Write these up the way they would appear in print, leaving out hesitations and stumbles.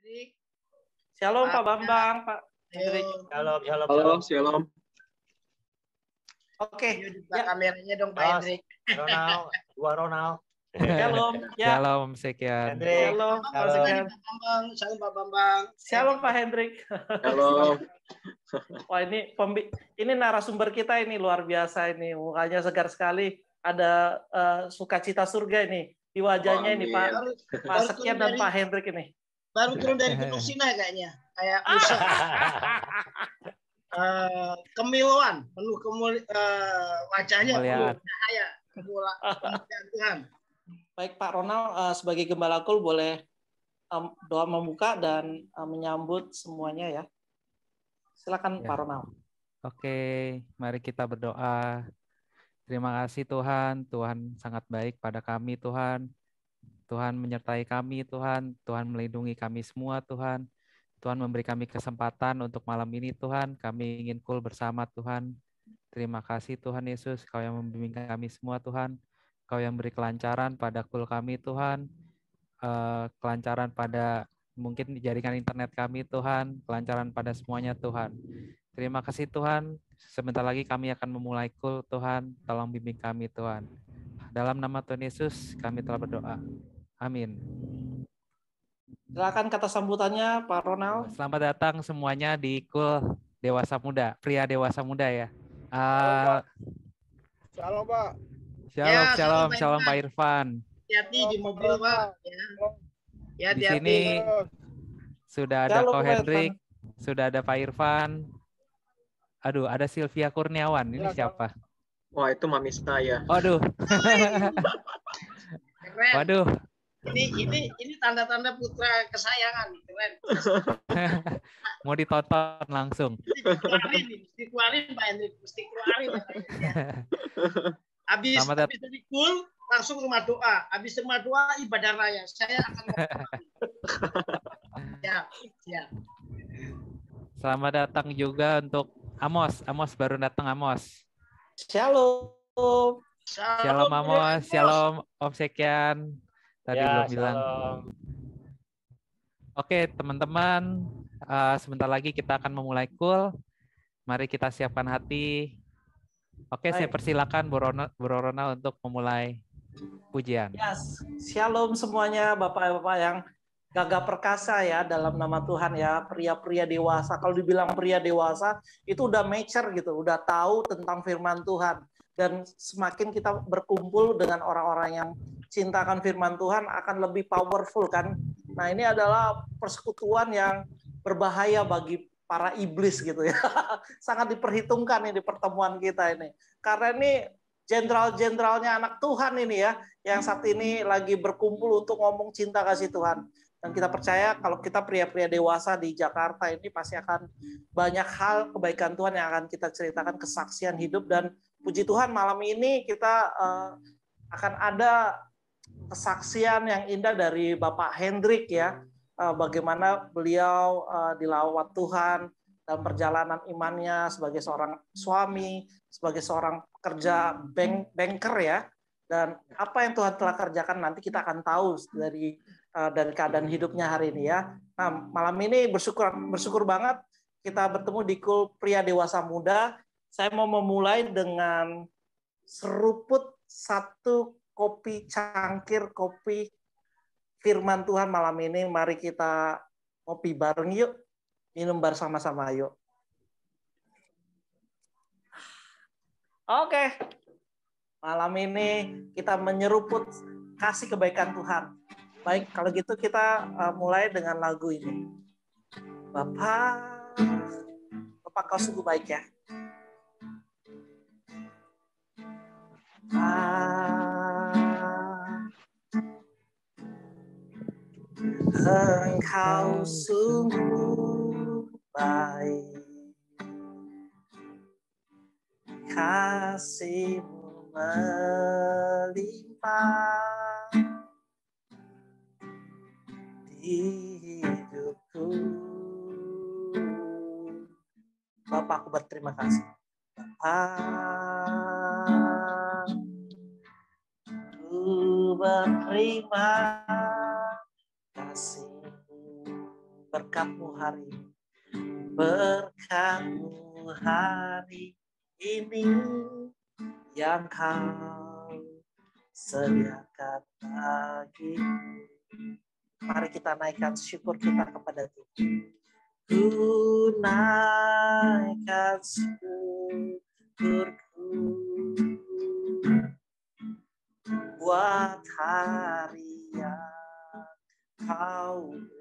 Hendrik. Shalom Pak Bambang, Pak Hendrik. Shalom, shalom. Halo, shalom. Oke, ya. Kameranya dong Pak Hendrik. Ronald, dua Ronald. Shalom, ya. Shalom Sekian. Shalom, Pak Sekian. Shalom Pak Bambang. Shalom Pak Hendrik. Shalom. Wah ini narasumber kita ini luar biasa ini, mukanya segar sekali. Ada sukacita surga ini di wajahnya ini Pak Sekian dan Pak Hendrik ini. Baru turun dari Gunung Sinai kayaknya, kayak Musa. Kemiluan, penuh wajahnya penuh cahaya, kemuliaan Tuhan. Baik Pak Ronald, sebagai Gembala Kul boleh doa membuka dan menyambut semuanya ya. Silakan ya. Pak Ronald. Oke, mari kita berdoa. Terima kasih Tuhan, Tuhan sangat baik pada kami Tuhan. Tuhan menyertai kami Tuhan, Tuhan melindungi kami semua Tuhan. Tuhan memberi kami kesempatan untuk malam ini Tuhan, kami ingin kul bersama Tuhan. Terima kasih Tuhan Yesus, Kau yang membimbing kami semua Tuhan. Kau yang beri kelancaran pada kul kami Tuhan. Kelancaran pada mungkin jaringan internet kami Tuhan, kelancaran pada semuanya Tuhan. Terima kasih Tuhan, sebentar lagi kami akan memulai kul Tuhan, tolong bimbing kami Tuhan. Dalam nama Tuhan Yesus kami telah berdoa. Amin. Silakan kata sambutannya Pak Ronald. Selamat datang semuanya di kul Dewasa Muda, pria dewasa muda ya. Shalom Pak. Shalom Pak Irfan. Hati-hati di mobil Pak. Ya, di sini sudah ada Pak Hendrik, sudah ada Pak Irfan. Aduh, ada Sylvia Kurniawan. Ini siapa? Wah, itu mami saya. Waduh. Waduh. Ini tanda-tanda putra kesayangan, keren. Mau ditonton langsung. Mesti keluarin Pak Hendrik, mesti keluarin. Habis dari kul langsung rumah doa. Habis rumah doa ibadah raya. Saya akan siap. Selamat datang juga untuk Amos. Amos baru datang Amos. Shalom. Shalom Amos. Shalom Om Sekian. Tadi belum bilang. Oke teman-teman, sebentar lagi kita akan memulai kul. Mari kita siapkan hati. Oke, saya persilakan Bu Ronald untuk memulai pujian. Yes. Shalom semuanya Bapak-Bapak yang gagah perkasa ya dalam nama Tuhan ya, pria-pria dewasa. Kalau dibilang pria dewasa itu udah mature gitu, udah tahu tentang firman Tuhan. Dan semakin kita berkumpul dengan orang-orang yang cintakan firman Tuhan akan lebih powerful kan. Nah ini adalah persekutuan yang berbahaya bagi para iblis gitu ya. Sangat diperhitungkan ini pertemuan kita ini. Karena ini jenderal-jenderalnya anak Tuhan ini ya, yang saat ini lagi berkumpul untuk ngomong cinta kasih Tuhan. Dan kita percaya kalau kita pria-pria dewasa di Jakarta ini pasti akan banyak hal kebaikan Tuhan yang akan kita ceritakan, kesaksian hidup. Dan puji Tuhan malam ini kita akan ada kesaksian yang indah dari Bapak Hendrik ya. Bagaimana beliau dilawat Tuhan dalam perjalanan imannya sebagai seorang suami, sebagai seorang pekerja banker ya. Dan apa yang Tuhan telah kerjakan nanti kita akan tahu dari keadaan hidupnya hari ini ya. Nah, malam ini bersyukur banget kita bertemu di kul pria dewasa muda. Saya mau memulai dengan seruput satu cangkir kopi firman Tuhan malam ini. Mari kita ngopi bareng yuk, minum bersama-sama yuk. Oke, malam ini kita menyeruput kasih kebaikan Tuhan. Baik, kalau gitu kita mulai dengan lagu ini. Bapak kau sungguh baik ya. Engkau sungguh baik, kasih-Mu melimpah di hidupku. Bapak, aku berterima kasih. Bapak, ku berterima kasih berkat-Mu hari ini. Berkat-Mu hari ini yang Kau sediakan bagiku. Mari kita naikkan syukur kita kepada Tuhan. Ku naikkan syukurku buat hari yang Kau beri.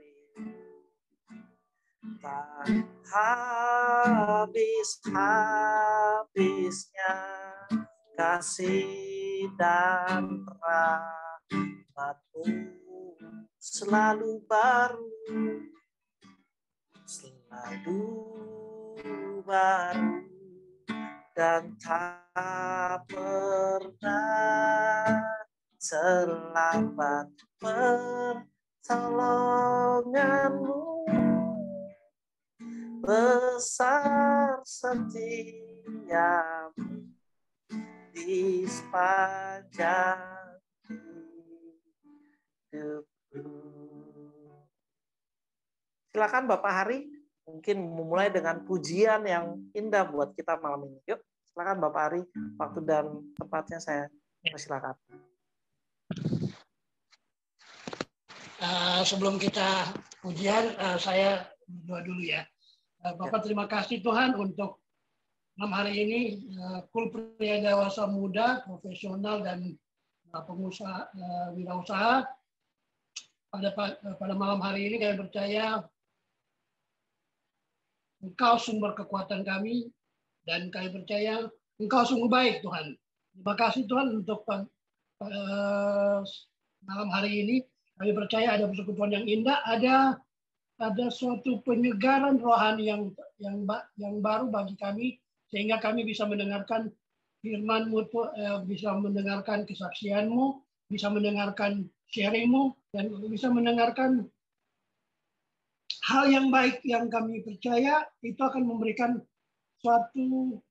Tak habis-habisnya kasih dan rahmat-Mu selalu baru, dan tak pernah terlambat pertolongan-Mu. Besar setia-Mu di sepanjang hidupku. Silakan Bapak Hari, mungkin memulai dengan pujian yang indah buat kita malam ini. Yuk, silakan Bapak Hari, waktu dan tempatnya saya persilakan. Sebelum kita pujian, saya berdoa dulu ya. Bapak terima kasih Tuhan untuk malam hari ini, Kul Pria Dewasa Muda, profesional dan pengusaha, wirausaha. Pada malam hari ini kami percaya Engkau sumber kekuatan kami, dan kami percaya Engkau sungguh baik Tuhan. Terima kasih Tuhan untuk malam hari ini. Kami percaya ada persekutuan yang indah, ada suatu penyegaran rohani yang baru bagi kami, sehingga kami bisa mendengarkan firman-Mu, bisa mendengarkan kesaksian-Mu, bisa mendengarkan sharing-Mu, dan bisa mendengarkan hal yang baik yang kami percaya itu akan memberikan suatu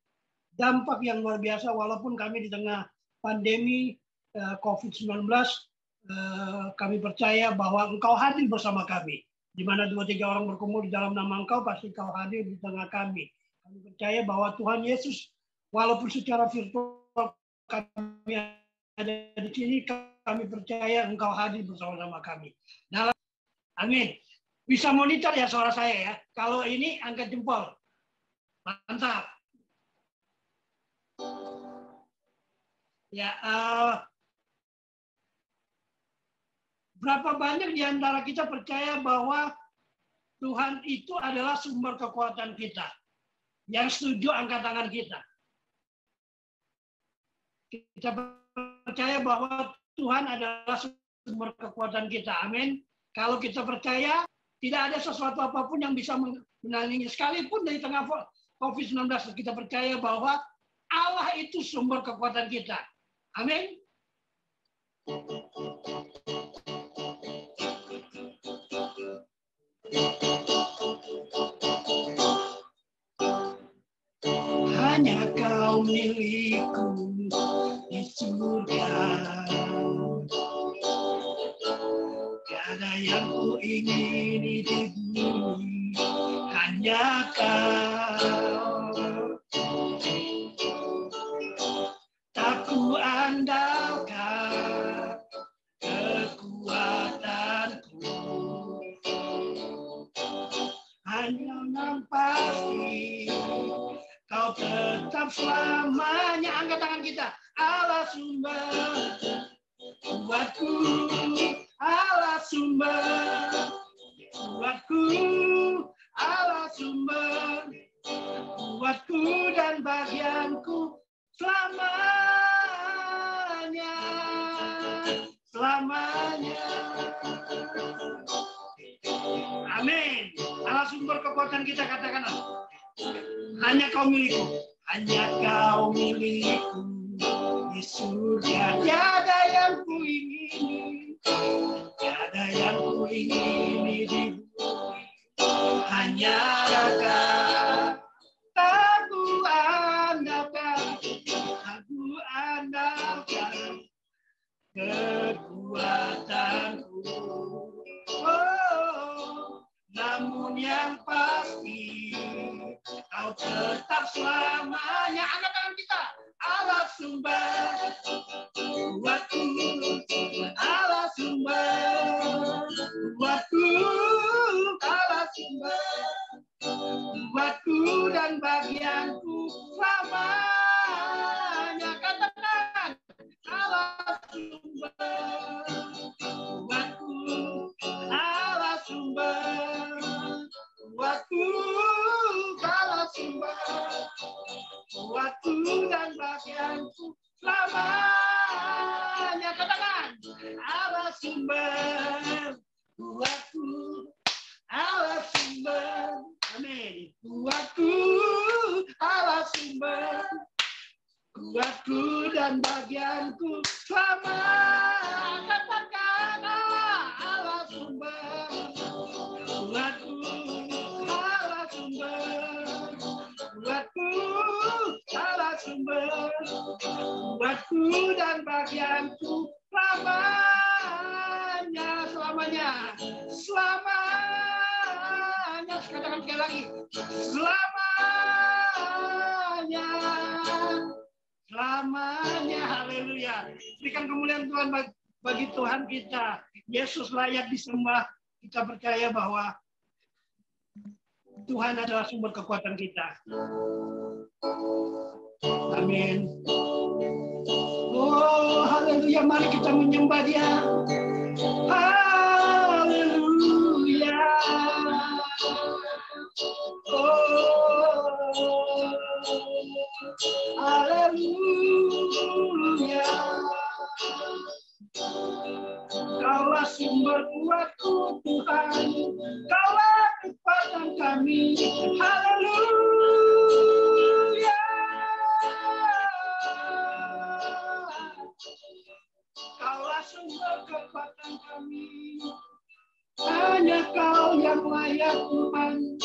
dampak yang luar biasa walaupun kami di tengah pandemi COVID-19. Kami percaya bahwa Engkau hadir bersama kami. Di mana 2-3 orang berkumpul di dalam nama Engkau, pasti Engkau hadir di tengah kami. Kami percaya bahwa Tuhan Yesus, walaupun secara virtual kami ada di sini, kami percaya Engkau hadir bersama-sama kami. Amin. Bisa monitor ya suara saya ya. Kalau ini angkat jempol. Mantap. Ya, berapa banyak di antara kita percaya bahwa Tuhan itu adalah sumber kekuatan kita? Yang setuju angkat tangan kita. Kita percaya bahwa Tuhan adalah sumber kekuatan kita. Amin. Kalau kita percaya, tidak ada sesuatu apapun yang bisa menandingi. Sekalipun dari tengah COVID-19, kita percaya bahwa Allah itu sumber kekuatan kita. Amin. Hanya Kau milikku di surga. Tiada yang ku ingini di bumi, hanya Kau. Tak ku andalkan kekuatanku, hanya yang pasti Kau tetap selamanya. Angkat tangan kita. Allah sumber kuatku, Allah sumber kuatku, Allah sumber kuatku dan bagianku selamanya, selamanya. Amin. Allah sumber kekuatan kita, katakanlah. Hanya Kau milikku, hanya Kau milikku di surga. Tiada yang ku ingini, tiada yang ku ingini di bumi, hanya Kau. Aku andalkan kekuatanku. Oh, namun namun yang pasti kau tetap selamanya. Angkat tangan kita. Allah sumber kuatku, Allah sumber kuatku, Allah sumber kuatku dan bagianku selamanya. Katakan Allah sumber kuatku, Allah sumber kuatku, Allah sumber kuatku dan bagianku selamanya. Katakan Allah sumber kuatku, Allah sumber, amin, kuatku, Allah sumber kuatku dan bagianku selamanya. Katakan Allah sumber kuatku, Allah sumber kuatku, Allah sumber kuatku dan bagianku selamanya, selamanya, selamanya. Katakan sekali lagi, selamanya, selamanya. Haleluya. Berikan kemuliaan Tuhan bagi Tuhan kita. Yesus layak disembah. Kita percaya bahwa Tuhan adalah sumber kekuatan kita. Amin. Oh, haleluya. Mari kita menyembah Dia. Haleluya. Oh, haleluya. Kaulah sumber kuatku Tuhan, Kaulah kekuatan kami. Haleluya. Kaulah sumber kekuatan kami. Hanya Kau yang layak Tuhan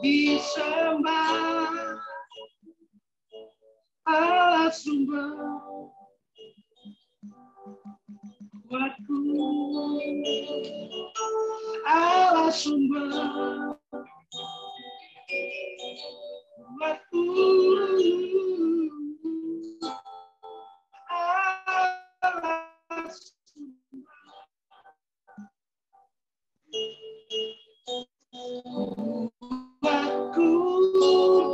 disembah. Allah sumber kuatku, Allah sumber kuatku, Allah sumber kuatku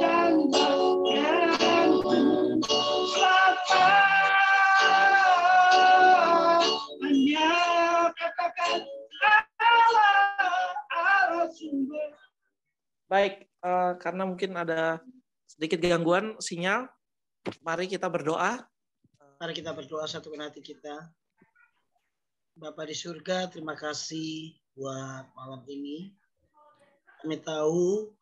dan bagianku selamanya. Katakan Allah sumber. Baik, karena mungkin ada sedikit gangguan sinyal, mari kita berdoa. Mari kita berdoa, satukan hati kita. Bapa di surga, terima kasih buat malam ini. Kami tahu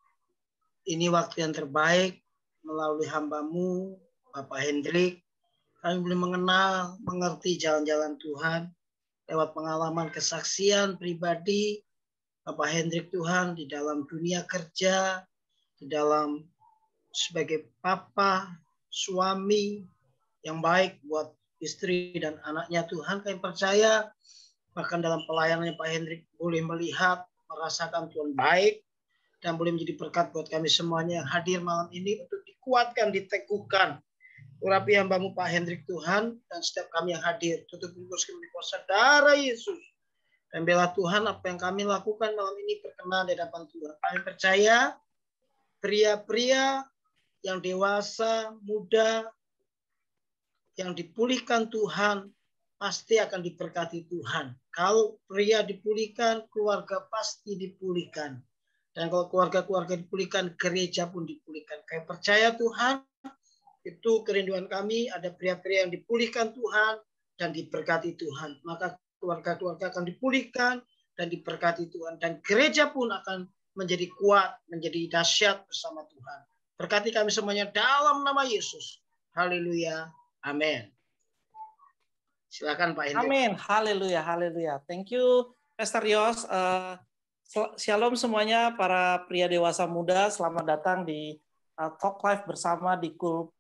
ini waktu yang terbaik melalui hamba-Mu, Bapak Hendrik. Kami boleh mengenal, mengerti jalan-jalan Tuhan lewat pengalaman kesaksian pribadi Bapak Hendrik Tuhan di dalam dunia kerja, di dalam sebagai papa, suami yang baik buat istri dan anaknya Tuhan. Kami percaya bahkan dalam pelayanannya Pak Hendrik boleh melihat, merasakan Tuhan baik dan boleh menjadi berkat buat kami semuanya yang hadir malam ini untuk dikuatkan, diteguhkan. Urapi hamba-Mu Pak Hendrik Tuhan dan setiap kami yang hadir. Tutup bungkus kami di kuasa darah Yesus. Dan bela Tuhan apa yang kami lakukan malam ini berkenan di hadapan Tuhan. Kami percaya pria-pria yang dewasa, muda, yang dipulihkan Tuhan pasti akan diberkati Tuhan. Kalau pria dipulihkan, keluarga pasti dipulihkan. Dan kalau keluarga-keluarga dipulihkan, gereja pun dipulihkan. Kami percaya Tuhan, itu kerinduan kami, ada pria-pria yang dipulihkan Tuhan dan diberkati Tuhan. Maka keluarga-keluarga akan dipulihkan dan diberkati Tuhan. Dan gereja pun akan menjadi kuat, menjadi dahsyat bersama Tuhan. Berkati kami semuanya dalam nama Yesus. Haleluya. Amin. Silakan Pak Hendrik. Amin. Haleluya, haleluya. Thank you, Pastor Yos. Shalom semuanya para pria dewasa muda. Selamat datang di Talk Live bersama di Kul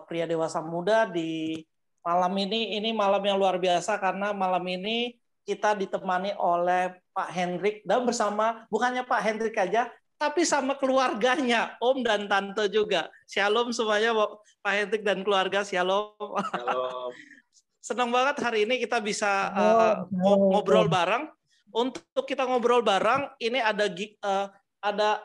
Pria Dewasa Muda di malam ini. Ini malam yang luar biasa karena malam ini kita ditemani oleh Pak Hendrik dan bersama bukannya Pak Hendrik aja, tapi sama keluarganya, Om dan Tante juga. Shalom semuanya, Pak Hendrik dan keluarga. Shalom. Shalom. Senang banget hari ini kita bisa ngobrol bareng. Untuk kita ngobrol bareng, ini ada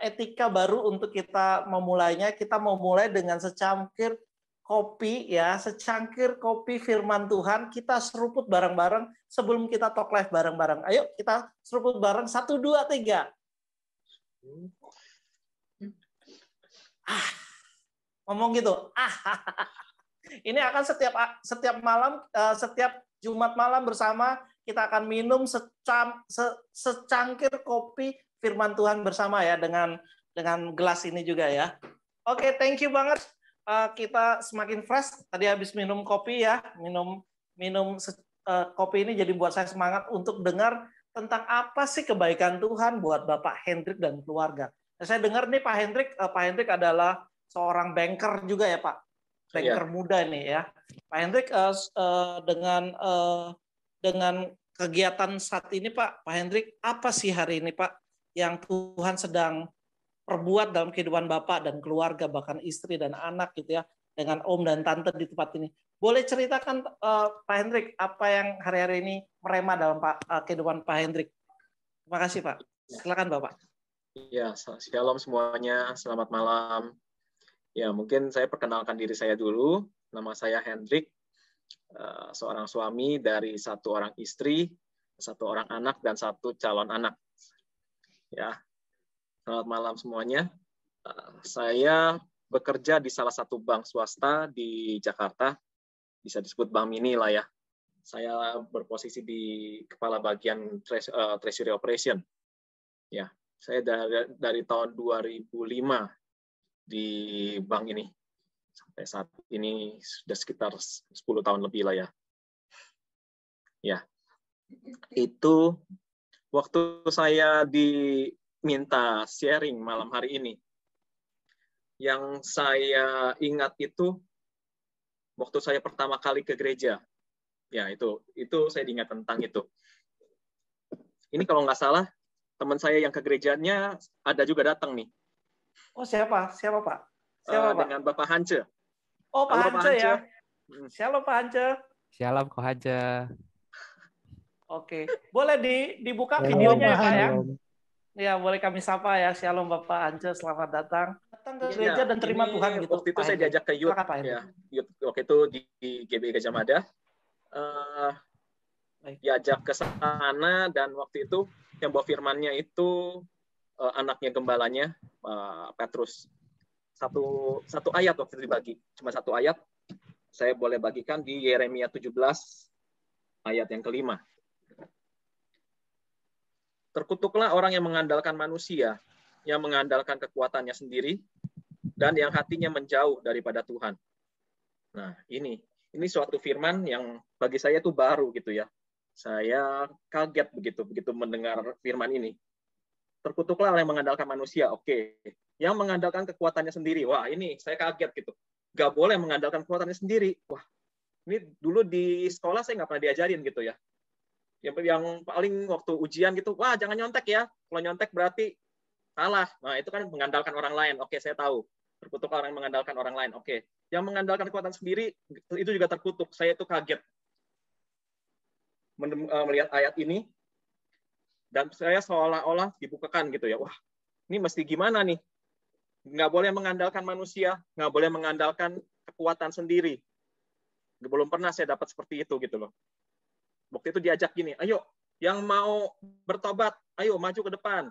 etika baru untuk kita memulainya. Kita mau mulai dengan secangkir kopi ya, secangkir kopi firman Tuhan. Kita seruput bareng-bareng sebelum kita talk live bareng-bareng. Ayo kita seruput bareng 1 2 3. Ngomong gitu. Ini akan setiap malam, setiap Jumat malam bersama kita akan minum secangkir kopi firman Tuhan bersama ya, dengan gelas ini juga ya. Oke, thank you banget. Kita semakin fresh. Tadi habis minum kopi ya, minum kopi ini jadi buat saya semangat untuk dengar tentang apa sih kebaikan Tuhan buat Bapak Hendrik dan keluarga. Nah, saya dengar nih Pak Hendrik adalah seorang banker juga ya Pak, banker muda nih ya. Pak Hendrik dengan kegiatan saat ini Pak Hendrik, apa sih hari ini Pak yang Tuhan sedang perbuat dalam kehidupan Bapak dan keluarga, bahkan istri dan anak gitu ya, dengan Om dan Tante di tempat ini. Boleh ceritakan Pak Hendrik, apa yang hari-hari ini merema dalam kehidupan Pak Hendrik? Terima kasih Pak. Silakan Bapak. Ya, shalom semuanya. Selamat malam. Ya, mungkin saya perkenalkan diri saya dulu. Nama saya Hendrik, seorang suami dari 1 orang istri, 1 orang anak, dan 1 calon anak. Ya, selamat malam semuanya. Saya bekerja di salah satu bank swasta di Jakarta, bisa disebut Bank Mini lah ya. Saya berposisi di kepala bagian Treasury Operation. Ya, saya dari tahun 2005 di bank ini. Sampai saat ini sudah sekitar 10 tahun lebih lah ya. Ya, itu waktu saya diminta sharing malam hari ini, yang saya ingat itu waktu saya pertama kali ke gereja. Ya, itu saya ingat tentang itu. Ini kalau nggak salah, teman saya yang ke gerejanya ada juga datang nih. Oh, siapa? Siapa Pak? Siapa Pak? Dengan Bapak Hance. Oh, Pak Halo, Hance ya. Shalom Pak Hance. Shalom Ko Haja. Oke, boleh dibuka videonya ya Pak ya? Shalom. Ya, boleh kami sapa ya. Shalom Bapak Hance, selamat datang. Datang ke gereja dan terima Tuhan gitu. Waktu itu saya diajak ke youth, ya. Waktu itu di GB Gajah Mada. Diajak ke sana, dan waktu itu yang bawa firmannya itu anaknya gembalanya, Petrus. Satu ayat waktu itu dibagi, cuma 1 ayat. Saya boleh bagikan di Yeremia 17 ayat yang ke-5. Terkutuklah orang yang mengandalkan manusia, yang mengandalkan kekuatannya sendiri, dan yang hatinya menjauh daripada Tuhan. Nah, ini suatu firman yang bagi saya itu baru gitu ya. Saya kaget begitu mendengar firman ini. Terkutuklah orang yang mengandalkan manusia, oke. Yang mengandalkan kekuatannya sendiri, wah ini saya kaget gitu. Gak boleh mengandalkan kekuatannya sendiri. Wah, ini dulu di sekolah saya nggak pernah diajarin gitu ya. Yang paling waktu ujian gitu, wah jangan nyontek ya. Kalau nyontek berarti salah. Nah itu kan mengandalkan orang lain. Oke, saya tahu. Terkutuk orang yang mengandalkan orang lain. Oke. Yang mengandalkan kekuatan sendiri itu juga terkutuk. Saya itu kaget melihat ayat ini, dan saya seolah-olah dibukakan gitu ya. Wah, ini mesti gimana nih? Nggak boleh mengandalkan manusia, nggak boleh mengandalkan kekuatan sendiri. Belum pernah saya dapat seperti itu gitu loh. Waktu itu diajak gini, ayo yang mau bertobat, ayo maju ke depan.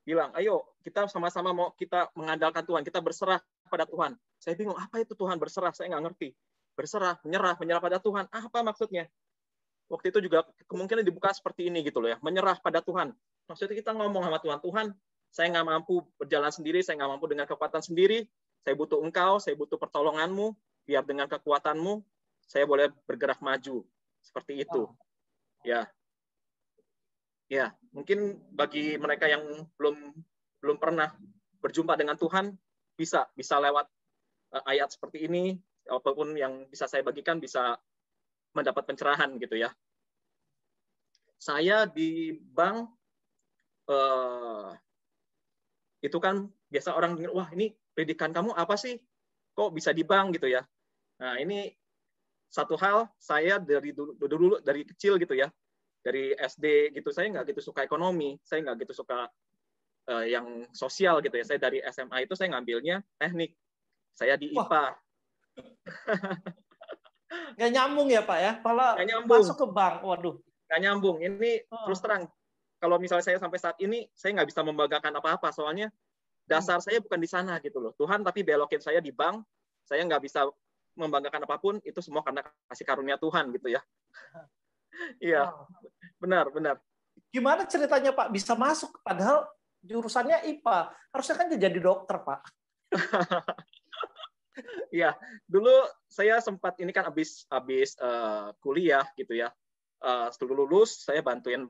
Bilang, ayo kita sama-sama mau kita mengandalkan Tuhan, kita berserah pada Tuhan. Saya bingung, apa itu Tuhan berserah? Saya nggak ngerti. Berserah, menyerah pada Tuhan. Apa maksudnya? Waktu itu juga kemungkinan dibuka seperti ini gitu loh ya, menyerah pada Tuhan. Maksudnya kita ngomong sama Tuhan, Tuhan, saya nggak mampu berjalan sendiri, saya nggak mampu dengan kekuatan sendiri, saya butuh Engkau, saya butuh pertolongan-Mu, biar dengan kekuatan-Mu, saya boleh bergerak maju. Seperti itu. Ya. Ya, mungkin bagi mereka yang belum pernah berjumpa dengan Tuhan, bisa lewat ayat seperti ini, apapun yang bisa saya bagikan bisa mendapat pencerahan gitu ya. saya di bank itu kan biasa orang dengar, wah ini pendidikan kamu apa sih? Kok bisa di bank gitu ya? Nah ini satu hal, saya dari dulu dari kecil gitu ya, dari SD gitu saya nggak gitu suka ekonomi, saya nggak gitu suka yang sosial gitu ya. Saya dari SMA itu saya ngambilnya teknik, saya di IPA. Nggak nyambung ya Pak ya? Kalau Nggak nyambung. masuk ke bank, waduh. Nggak nyambung. Ini terus terang, kalau misalnya saya sampai saat ini, saya nggak bisa membanggakan apa-apa, soalnya dasar saya bukan di sana gitu loh. Tuhan tapi belokin saya di bank, saya nggak bisa membanggakan apapun, itu semua karena kasih karunia Tuhan gitu ya. Iya, benar. Gimana ceritanya Pak bisa masuk, padahal jurusannya IPA, harusnya kan jadi dokter Pak. Iya, dulu saya sempat ini kan habis kuliah gitu ya. Setelah lulus saya bantuin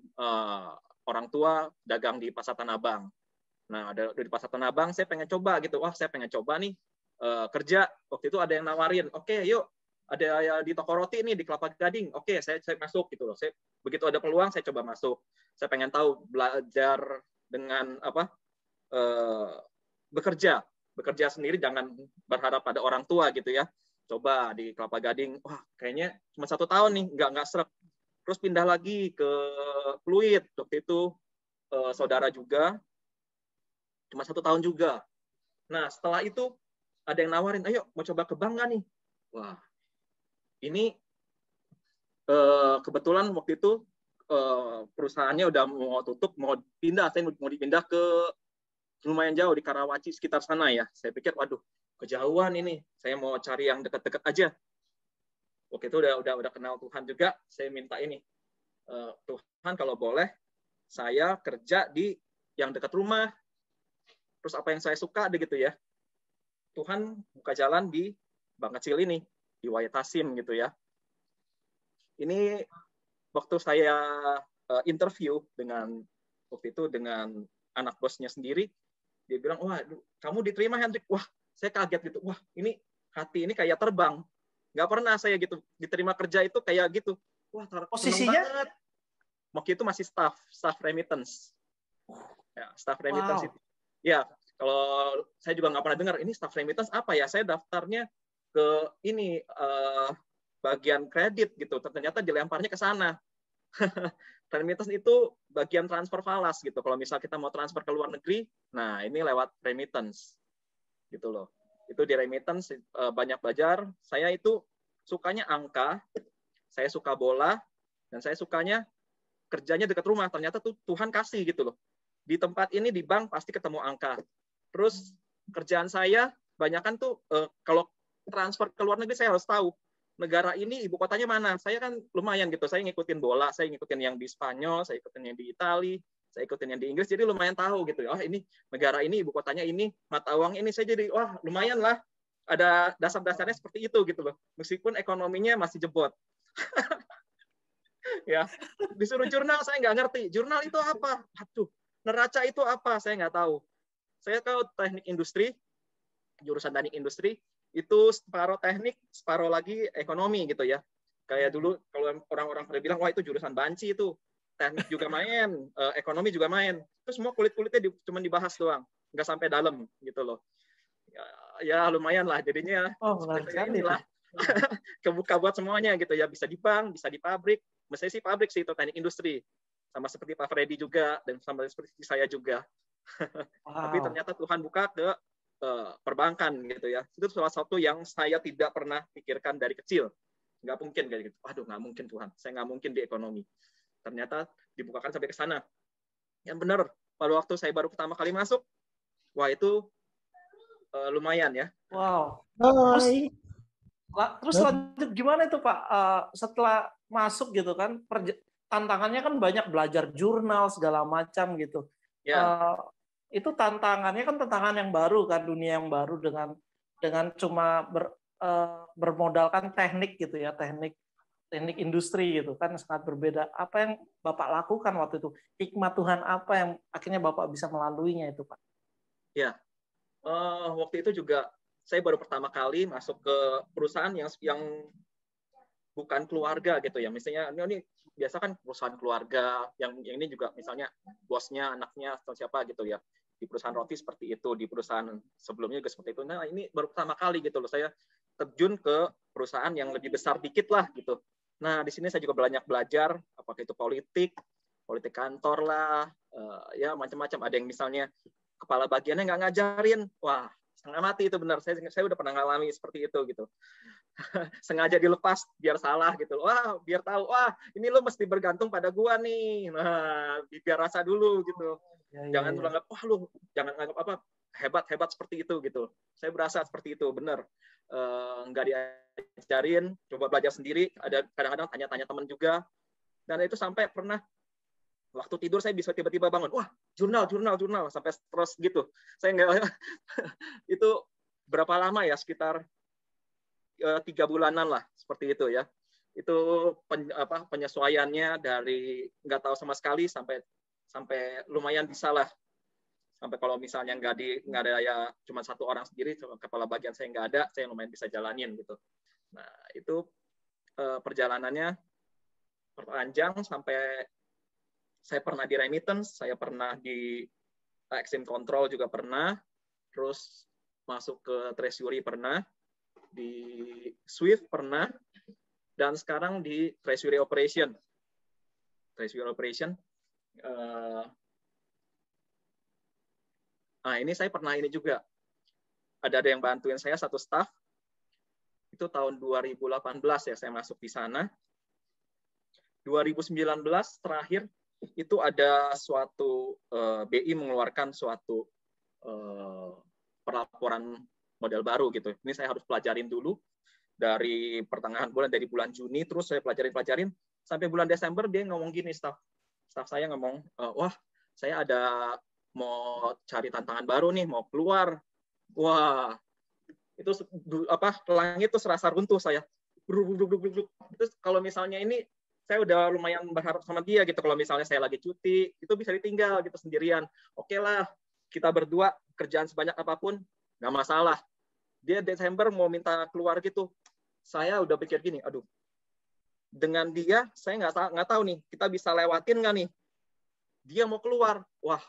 orang tua dagang di Pasar Tanah Abang. Nah, dari Pasar Tanah Abang saya pengen coba gitu. Wah, saya pengen coba nih kerja. Waktu itu ada yang nawarin, "Oke, yuk. Ada di toko roti nih di Kelapa Gading." Oke, saya masuk gitu loh. Begitu ada peluang saya coba masuk. Saya pengen tahu belajar dengan apa? Bekerja sendiri, jangan berharap pada orang tua gitu ya. Coba di Kelapa Gading, wah kayaknya cuma 1 tahun nih, nggak srek. Terus pindah lagi ke Pluit, waktu itu saudara juga, cuma 1 tahun juga. Nah setelah itu ada yang nawarin, ayo mau coba ke bank nggak nih? Wah ini kebetulan waktu itu perusahaannya udah mau tutup, mau pindah, saya mau dipindah ke lumayan jauh di Karawaci sekitar sana ya. Saya pikir, waduh, kejauhan ini. Saya mau cari yang dekat-dekat aja. Waktu itu udah kenal Tuhan juga. Saya minta ini, Tuhan kalau boleh, saya kerja di yang dekat rumah. Terus apa yang saya suka, gitu ya. Tuhan buka jalan di bank kecil ini, di Wayatasim gitu ya. Ini waktu saya interview waktu itu dengan anak bosnya sendiri. Dia bilang, wah, kamu diterima, Hendrik. Wah, saya kaget gitu. Wah, ini hati ini kayak terbang. Nggak pernah saya gitu diterima kerja itu kayak gitu. Wah, posisinya banget. Waktu itu masih staff remittance. Ya, staff remittance itu. Ya, kalau saya juga nggak pernah dengar ini staff remittance apa ya. Saya daftarnya ke ini bagian kredit gitu. Ternyata dilemparnya ke sana. Remittance itu bagian transfer falas gitu. Kalau misal kita mau transfer ke luar negeri, nah ini lewat remittance gitu loh. Itu di remittance banyak belajar. Saya itu sukanya angka, saya suka bola, dan saya sukanya kerjanya dekat rumah. Ternyata tuh Tuhan kasih gitu loh. Di tempat ini di bank pasti ketemu angka. Terus kerjaan saya banyakan tuh kalau transfer ke luar negeri saya harus tahu negara ini ibu kotanya mana. Saya kan lumayan gitu, saya ngikutin bola, saya ngikutin yang di Spanyol, saya ikutin yang di Itali, saya ikutin yang di Inggris, jadi lumayan tahu gitu. Oh ini negara ini ibu kotanya ini, mata uang ini, saya jadi wah lumayan lah, ada dasar-dasarnya seperti itu gitu loh. Meskipun ekonominya masih jebot. Ya, disuruh jurnal saya nggak ngerti. Jurnal itu apa? Aduh, neraca itu apa? Saya nggak tahu. Saya tahu teknik industri, jurusan teknik industri, itu separuh teknik, separuh lagi ekonomi gitu ya. Kayak dulu kalau orang-orang pada bilang, wah itu jurusan banci itu. Teknik juga main, ekonomi juga main. Terus semua kulit-kulitnya cuma dibahas doang. Nggak sampai dalam gitu loh. Ya lumayan lah jadinya. Oh, menarik lah. Kebuka buat semuanya gitu ya. Bisa di bank, bisa di pabrik. Mestinya sih pabrik sih itu teknik industri. Sama seperti Pak Freddy juga, dan sama seperti saya juga. Wow. Tapi ternyata Tuhan buka ke perbankan gitu ya. Itu salah satu yang saya tidak pernah pikirkan dari kecil. Nggak mungkin kayak gitu. Waduh, nggak mungkin Tuhan. Saya nggak mungkin di ekonomi. Ternyata dibukakan sampai ke sana. Yang benar, pada waktu saya baru pertama kali masuk, wah itu lumayan ya. Wow. Terus lanjut gimana itu Pak? Setelah masuk gitu kan, tantangannya kan banyak, belajar jurnal segala macam gitu. Ya. Itu tantangannya kan tantangan yang baru kan, dunia yang baru dengan cuma bermodalkan teknik gitu ya, teknik industri gitu kan, sangat berbeda. Apa yang Bapak lakukan waktu itu? Hikmat Tuhan apa yang akhirnya Bapak bisa melaluinya itu Pak? Ya, waktu itu juga saya baru pertama kali masuk ke perusahaan yang bukan keluarga gitu ya. Misalnya ini biasa kan perusahaan keluarga, yang ini juga misalnya bosnya, anaknya atau siapa gitu ya. Di perusahaan roti seperti itu, di perusahaan sebelumnya juga seperti itu. Nah, ini baru pertama kali gitu loh saya terjun ke perusahaan yang lebih besar dikit lah gitu. Nah, di sini saya juga banyak belajar, apakah itu politik kantor lah, ya macam-macam. Ada yang misalnya kepala bagiannya nggak ngajarin, wah setengah mati itu benar. Saya udah pernah ngalami seperti itu gitu. Sengaja dilepas biar salah gitu. Wah, biar tahu, wah ini lo mesti bergantung pada gua nih. Nah, biar rasa dulu gitu. Jangan lu anggap, wah lu jangan anggap apa hebat seperti itu gitu. Saya berasa seperti itu, benar. Nggak diajarin, coba belajar sendiri. Ada kadang-kadang tanya-tanya teman juga. Dan itu sampai pernah waktu tidur saya bisa tiba-tiba bangun, wah jurnal sampai stres gitu. Saya nggak itu berapa lama ya, sekitar 3 bulanan lah seperti itu ya. Itu penyesuaiannya dari nggak tahu sama sekali sampai lumayan bisa lah. Sampai kalau misalnya nggak ada ya cuma satu orang sendiri, kepala bagian saya nggak ada, saya lumayan bisa jalanin gitu. Nah itu perjalanannya panjang sampai saya pernah di remittance, saya pernah di Exim Control juga pernah, terus masuk ke Treasury pernah, di Swift pernah, dan sekarang di Treasury Operation. Nah, ini saya pernah ini juga. Ada yang bantuin saya satu staff. Itu tahun 2018 ya saya masuk di sana. 2019 terakhir itu ada suatu BI mengeluarkan suatu perlaporan model baru gitu. Ini saya harus pelajarin dulu dari pertengahan bulan, dari bulan Juni, terus saya pelajarin sampai bulan Desember dia ngomong gini, staff saya ngomong, wah saya ada mau cari tantangan baru nih, mau keluar. Wah itu langit tuh serasa runtuh saya. Terus kalau misalnya ini saya udah lumayan berharap sama dia gitu, kalau misalnya saya lagi cuti itu bisa ditinggal gitu sendirian. Oke lah, kita berdua kerjaan sebanyak apapun nggak masalah. Dia Desember mau minta keluar gitu, saya udah pikir gini, aduh, dengan dia saya nggak tahu nih kita bisa lewatin nggak nih. Dia mau keluar, wah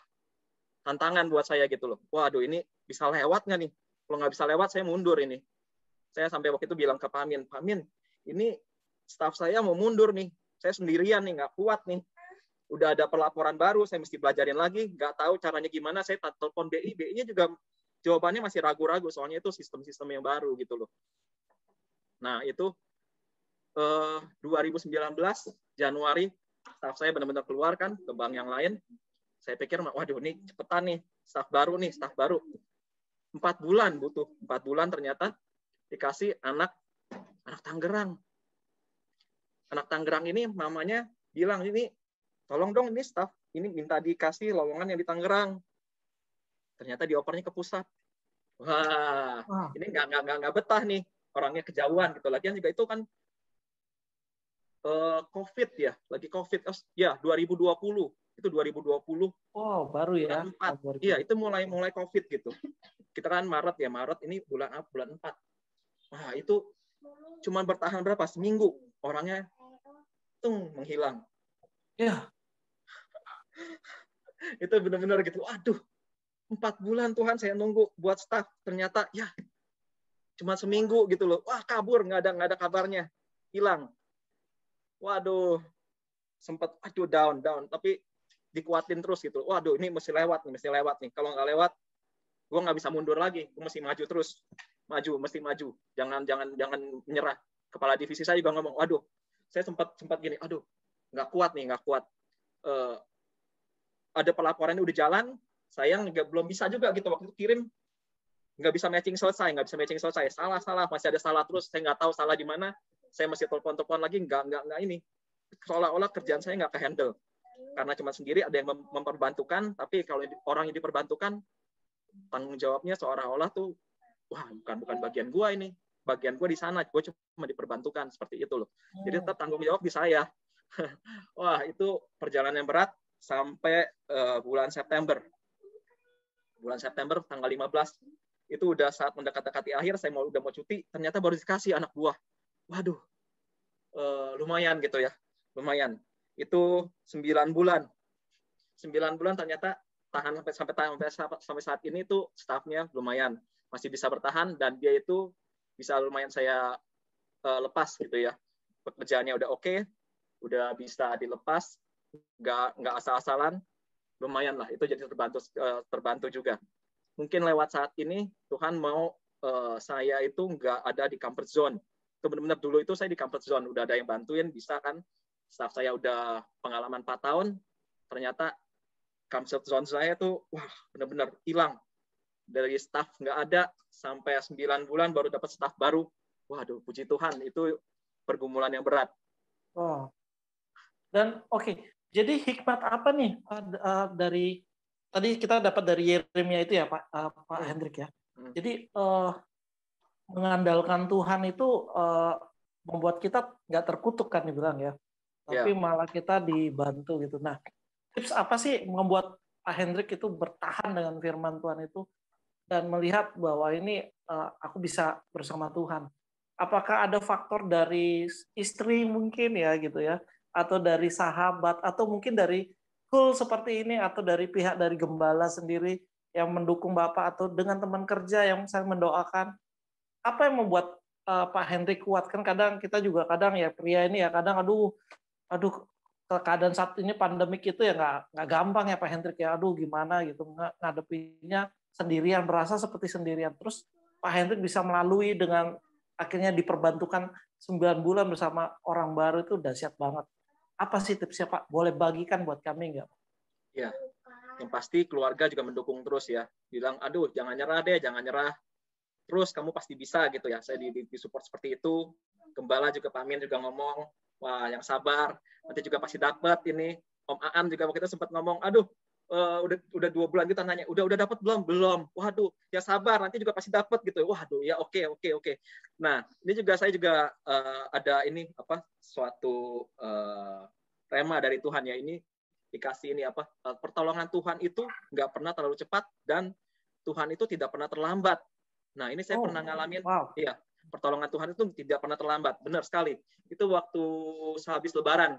tantangan buat saya gitu loh. Waduh, ini bisa lewat nggak nih? Kalau nggak bisa lewat saya mundur ini. Saya sampai waktu itu bilang ke Pak Amin, ini staf saya mau mundur nih. Saya sendirian nih, nggak kuat nih. Udah ada pelaporan baru, saya mesti belajarin lagi. Nggak tahu caranya gimana. Saya telepon BI, BI-nya juga jawabannya masih ragu-ragu. Soalnya itu sistem-sistem yang baru gitu loh. Nah, itu 2019 Januari, staf saya benar-benar keluar kan ke bank yang lain. Saya pikir, waduh ini cepetan nih, staf baru. 4 bulan butuh. 4 bulan ternyata dikasih anak Tangerang. Anak Tangerang ini mamanya bilang, ini tolong dong ini staf, ini minta dikasih lowongan yang di Tangerang. Ternyata diopernya ke pusat. Wah, ini nggak betah nih, orangnya kejauhan gitu. Lagian juga itu kan COVID ya, lagi COVID ya 2020. Itu 2020. Oh, baru ya. Iya, itu mulai COVID gitu. Kita kan Maret ini bulan 4. Wah, itu cuma bertahan berapa? Seminggu. Orangnya menghilang. Ya. Itu benar-benar gitu. Aduh, 4 bulan Tuhan saya nunggu buat staff. Ternyata ya cuma seminggu gitu loh. Wah, kabur, nggak ada kabarnya. Hilang. Waduh, sempat down. Tapi dikuatin terus gitu. Waduh, ini mesti lewat nih. Kalau nggak lewat, gue nggak bisa mundur lagi. Gue mesti maju terus. Mesti maju. Jangan menyerah. Kepala divisi saya juga ngomong, waduh, saya sempat gini, aduh, nggak kuat. Ada pelaporannya udah jalan, sayang belum bisa juga gitu waktu itu kirim, nggak bisa matching selesai. Salah, masih ada salah terus. Saya nggak tahu salah di mana. Saya masih telepon lagi, nggak ini. Seolah-olah kerjaan saya nggak ke-handle. Karena cuma sendiri, ada yang memperbantukan, tapi kalau orang yang diperbantukan, tanggung jawabnya seolah-olah tuh, wah bukan bagian gua ini. Bagian gua di sana, gua cuma diperbantukan seperti itu loh. Jadi tetap tanggung jawab di saya. Wah, itu perjalanan yang berat sampai bulan September. Bulan September tanggal 15 itu udah saat mendekati akhir, saya udah mau cuti, ternyata baru dikasih anak buah. Waduh. lumayan gitu ya, lumayan. Itu 9 bulan. 9 bulan ternyata tahan sampai saat ini tuh stafnya lumayan masih bisa bertahan, dan dia itu bisa lumayan saya lepas gitu ya. Pekerjaannya udah oke, udah bisa dilepas, nggak asal-asalan, lumayan lah. Itu jadi terbantu juga. Mungkin lewat saat ini Tuhan mau saya itu nggak ada di comfort zone. Itu benar-benar dulu itu saya di comfort zone, udah ada yang bantuin, bisa kan. Staff saya udah pengalaman 4 tahun, ternyata comfort zone saya tuh wah benar-benar hilang. Dari staff nggak ada sampai 9 bulan baru dapat staff baru. Waduh, puji Tuhan, itu pergumulan yang berat. Oh. Dan oke, jadi hikmat apa nih dari tadi kita dapat dari Yeremia itu ya Pak Hendrik ya. Jadi mengandalkan Tuhan itu membuat kita nggak terkutuk kan dibilang ya, tapi malah kita dibantu gitu. Nah, tips apa sih membuat Pak Hendrik itu bertahan dengan firman Tuhan itu dan melihat bahwa ini aku bisa bersama Tuhan? Apakah ada faktor dari istri mungkin ya gitu ya, atau dari sahabat, atau mungkin dari school seperti ini, atau dari pihak dari gembala sendiri yang mendukung Bapak, atau dengan teman kerja yang saya mendoakan? Apa yang membuat Pak Hendrik kuat? Kan kadang kita juga ya pria ini ya kadang aduh keadaan saat ini pandemik itu ya nggak gampang ya Pak Hendrik ya, aduh gimana gitu ngadepinya sendirian, berasa seperti sendirian. Terus Pak Hendrik bisa melalui dengan akhirnya diperbantukan 9 bulan bersama orang baru, itu dahsyat banget. Apa sih tipsnya Pak? Boleh bagikan buat kami nggak? Ya, yang pasti keluarga juga mendukung terus ya. Bilang, aduh jangan nyerah deh, jangan nyerah. Terus kamu pasti bisa gitu ya. Saya di support seperti itu. Gembala juga Pak Amin juga ngomong, wah yang sabar, nanti juga pasti dapat ini. Om Aan juga waktu itu sempat ngomong, aduh udah 2 bulan kita nanya, udah dapat belum? Waduh, ya sabar, nanti juga pasti dapat gitu. Waduh, ya oke. Nah, ini juga saya juga ada ini suatu rema dari Tuhan ya, ini dikasih ini pertolongan Tuhan itu nggak pernah terlalu cepat dan Tuhan itu tidak pernah terlambat. Nah, ini saya pernah ngalamin, iya, pertolongan Tuhan itu tidak pernah terlambat, benar sekali. Itu waktu sehabis Lebaran.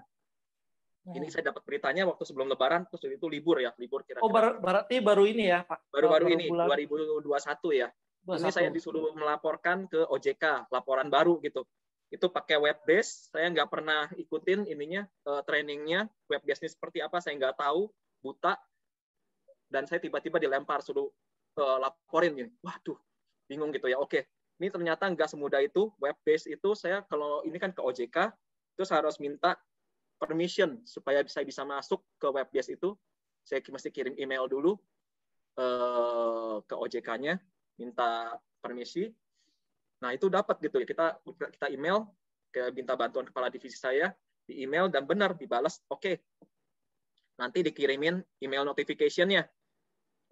Ini saya dapat beritanya waktu sebelum Lebaran, terus itu libur kira-kira. Oh, berarti baru ini ya, Pak? Baru ini, 2021 ya. 21. Ini saya disuruh melaporkan ke OJK, laporan baru gitu. Itu pakai web base, saya nggak pernah ikutin ininya, trainingnya, web base ini seperti apa, saya nggak tahu, buta. Dan saya tiba-tiba dilempar, suruh laporin gini. Waduh, bingung gitu ya. Oke, ini ternyata nggak semudah itu, web base itu saya kalau ini kan ke OJK, terus harus minta permission supaya saya bisa masuk ke web base itu. Saya mesti kirim email dulu ke OJK-nya, minta permisi. Nah, itu dapat gitu ya. Kita email, minta bantuan kepala divisi saya, di email dan benar dibalas, oke. Nanti dikirimin email notification-nya.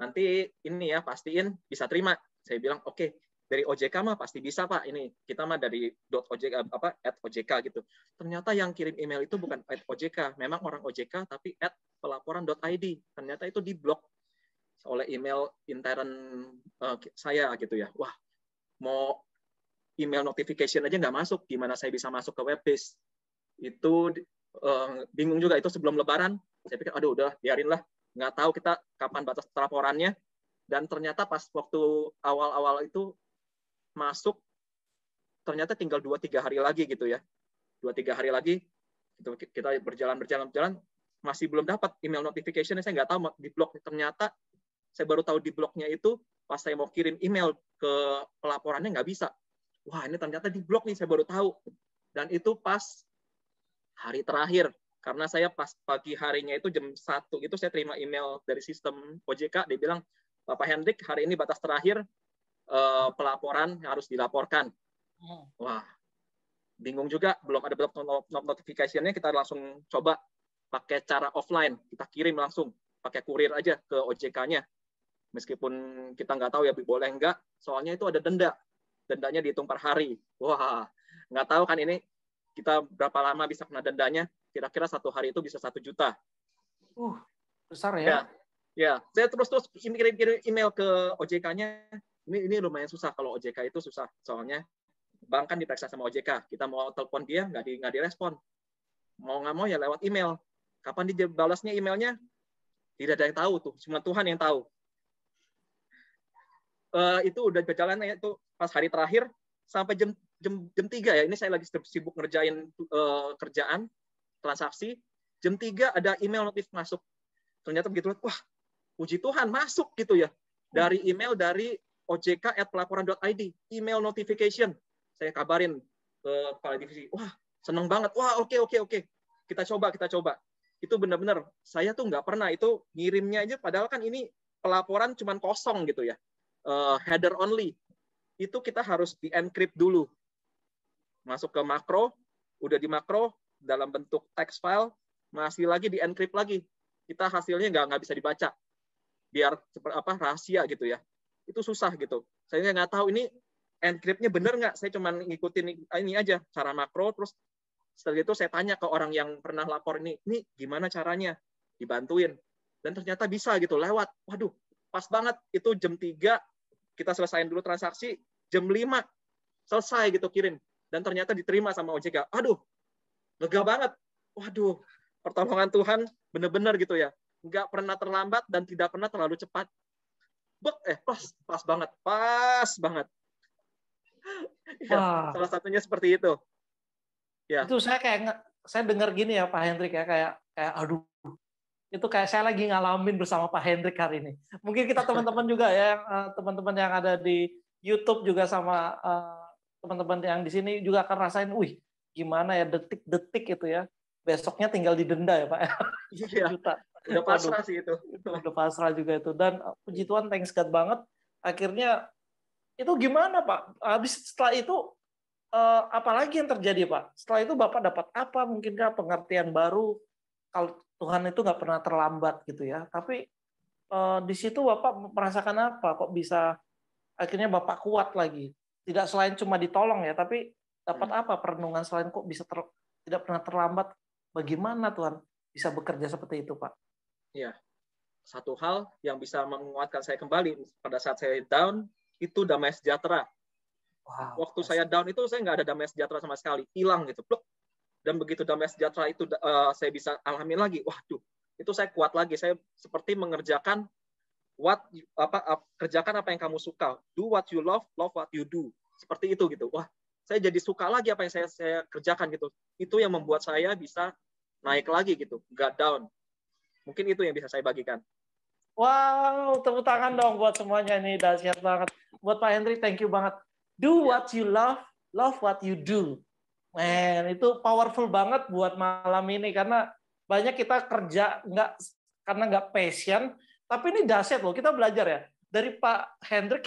Nanti ini ya, pastiin bisa terima. Saya bilang, oke. Dari OJK mah pasti bisa Pak, ini kita mah dari @OJK gitu. Ternyata yang kirim email itu bukan @OJK, memang orang OJK tapi @pelaporan.id. Ternyata itu diblok oleh email intern saya gitu ya. Wah, mau email notification aja nggak masuk, gimana saya bisa masuk ke web base? Itu bingung juga, itu sebelum Lebaran. Saya pikir, aduh udah biarinlah, nggak tahu kita kapan batas laporannya. Dan ternyata pas waktu awal-awal itu masuk, ternyata tinggal 2-3 hari lagi gitu ya. 2-3 hari lagi, kita berjalan, masih belum dapat email notification, saya nggak tahu di blok. Ternyata saya baru tahu di bloknya itu pas saya mau kirim email ke pelaporannya nggak bisa. Wah, ini ternyata di blok nih, saya baru tahu. Dan itu pas hari terakhir, karena saya pas pagi harinya itu jam 1, itu saya terima email dari sistem OJK, dia bilang, Bapak Hendrik, hari ini batas terakhir, pelaporan harus dilaporkan. Wah, bingung juga, belum ada notification-nya, kita langsung coba pakai cara offline, kita kirim langsung, pakai kurir aja ke OJK-nya. Meskipun kita nggak tahu ya boleh nggak, soalnya itu ada dendanya dihitung per hari. Wah, nggak tahu kan ini kita berapa lama bisa kena dendanya, kira-kira 1 hari itu bisa 1 juta. Besar ya? Ya, saya terus kirim email ke OJK-nya. Ini lumayan susah, kalau OJK itu susah, soalnya bank kan diperiksa sama OJK. Kita mau telepon dia, nggak direspon. Mau nggak mau ya lewat email. Kapan dia balasnya emailnya? Tidak ada yang tahu tuh, cuma Tuhan yang tahu. Itu udah berjalan ya, itu pas hari terakhir sampai jam 3 ya. Ini saya lagi sibuk ngerjain kerjaan transaksi. Jam 3 ada email notif masuk. Ternyata begitu, wah, puji Tuhan masuk gitu ya. Dari email dari ojk@pelaporan.id, email notification. Saya kabarin ke kepala divisi. Wah, seneng banget. Wah, oke. Kita coba. Itu benar-benar saya tuh nggak pernah itu ngirimnya aja. Padahal kan ini pelaporan cuman kosong gitu ya. Header only. Itu kita harus di-encrypt dulu. Masuk ke makro, udah di makro dalam bentuk text file, masih lagi di-encrypt lagi. Kita hasilnya nggak bisa dibaca. Biar seperti apa rahasia gitu ya. Itu susah gitu. Saya nggak tahu ini encrypt-nya bener nggak. Saya cuma ngikutin ini aja cara makro. Terus setelah itu saya tanya ke orang yang pernah lapor ini gimana caranya, dibantuin. Dan ternyata bisa gitu lewat. Waduh, pas banget itu jam 3 kita selesaiin dulu transaksi, jam 5 selesai gitu kirim. Dan ternyata diterima sama OJK. Aduh, lega banget. Waduh, pertolongan Tuhan bener-bener gitu ya. Nggak pernah terlambat dan tidak pernah terlalu cepat. Pas banget. Ya, salah satunya seperti itu. Ya. Itu saya dengar gini ya Pak Hendrik ya, kayak aduh, itu kayak saya lagi ngalamin bersama Pak Hendrik hari ini. Mungkin kita teman-teman juga ya, teman-teman yang ada di YouTube juga sama teman-teman yang di sini juga akan rasain, wih, gimana ya detik-detik itu ya. Besoknya tinggal didenda ya Pak. Iya. Juta. Udah pasrah sih itu. Udah pasrah juga itu. Dan puji Tuhan, thanks God banget. Akhirnya itu gimana Pak? Habis setelah itu apalagi yang terjadi Pak? Setelah itu Bapak dapat apa? Mungkinkah pengertian baru kalau Tuhan itu nggak pernah terlambat gitu ya? Tapi di situ Bapak merasakan apa? Kok bisa akhirnya Bapak kuat lagi? Tidak selain cuma ditolong ya, tapi dapat apa perenungan selain kok bisa tidak pernah terlambat? Bagaimana Tuhan bisa bekerja seperti itu Pak? Iya. Satu hal yang bisa menguatkan saya kembali pada saat saya down itu damai sejahtera. Wow, waktu saya down itu saya nggak ada damai sejahtera sama sekali, hilang gitu. Dan begitu damai sejahtera itu saya bisa alami lagi, waduh, itu saya kuat lagi. Saya seperti mengerjakan kerjakan apa yang kamu suka, do what you love what you do, seperti itu gitu. Wah, saya jadi suka lagi apa yang saya kerjakan gitu. Itu yang membuat saya bisa naik lagi gitu, nggak down. Mungkin itu yang bisa saya bagikan. Wow, tepuk tangan dong buat semuanya, ini dahsyat banget. Buat Pak Hendrik, thank you banget. Do what you love what you do. Man, itu powerful banget buat malam ini, karena banyak kita kerja karena nggak passion, tapi ini dahsyat loh, kita belajar ya. Dari Pak Hendrik,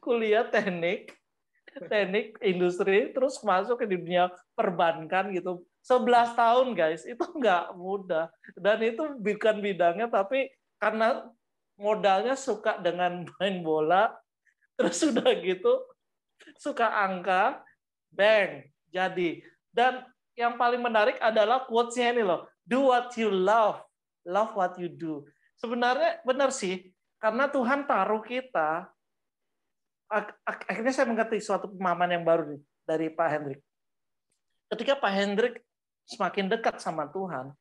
kuliah teknik industri, terus masuk ke dunia perbankan gitu. 11 tahun guys, itu nggak mudah. Dan itu bukan bidangnya, tapi karena modalnya suka dengan main bola, terus udah gitu suka angka, bang, jadi. Dan yang paling menarik adalah quotes-nya ini loh, do what you love what you do. Sebenarnya benar sih, karena Tuhan taruh kita. Akhirnya saya mengerti suatu pemahaman yang baru dari Pak Hendrik. Ketika Pak Hendrik semakin dekat sama Tuhan,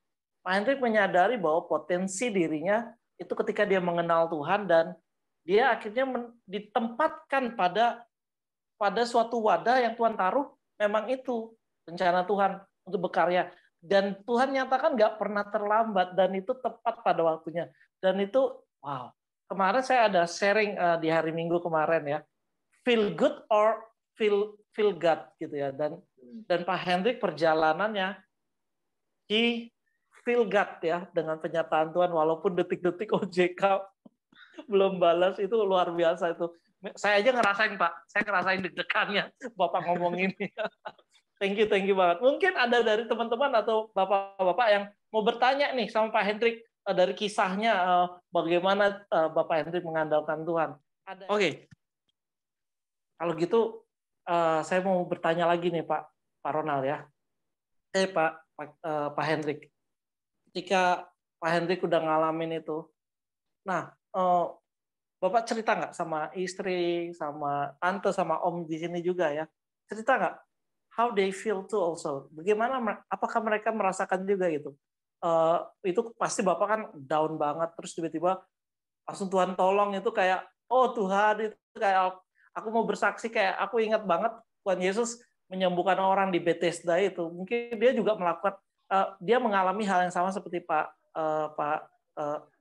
Pak Hendrik menyadari bahwa potensi dirinya itu ketika dia mengenal Tuhan, dan dia akhirnya ditempatkan pada suatu wadah yang Tuhan taruh, memang itu rencana Tuhan untuk berkarya. Dan Tuhan nyatakan nggak pernah terlambat, dan itu tepat pada waktunya. Dan itu, wow. Kemarin saya ada sharing di hari Minggu kemarin ya, feel good or feel God gitu ya. Dan Pak Hendrik perjalanannya, he feel God ya, dengan penyataan Tuhan, walaupun detik-detik OJK belum balas, itu luar biasa itu. Saya aja ngerasain Pak, saya ngerasain deg-degannya Bapak ngomong ini. Thank you banget. Mungkin ada dari teman-teman atau Bapak-Bapak yang mau bertanya nih sama Pak Hendrik dari kisahnya, bagaimana Bapak Hendrik mengandalkan Tuhan. Oke. Kalau gitu saya mau bertanya lagi nih Pak Ronald ya. Pak Hendrik. Ketika Pak Hendrik udah ngalamin itu, nah Bapak cerita nggak sama istri, sama tante, sama om di sini juga ya? Cerita nggak? How they feel too also. Bagaimana? Apakah mereka merasakan juga gitu? Itu pasti Bapak kan down banget, terus tiba-tiba langsung Tuhan tolong itu kayak, oh Tuhan itu kayak aku mau bersaksi kayak aku ingat banget Tuhan Yesus menyembuhkan orang di Bethesda itu. Mungkin dia juga melakukan, dia mengalami hal yang sama seperti Pak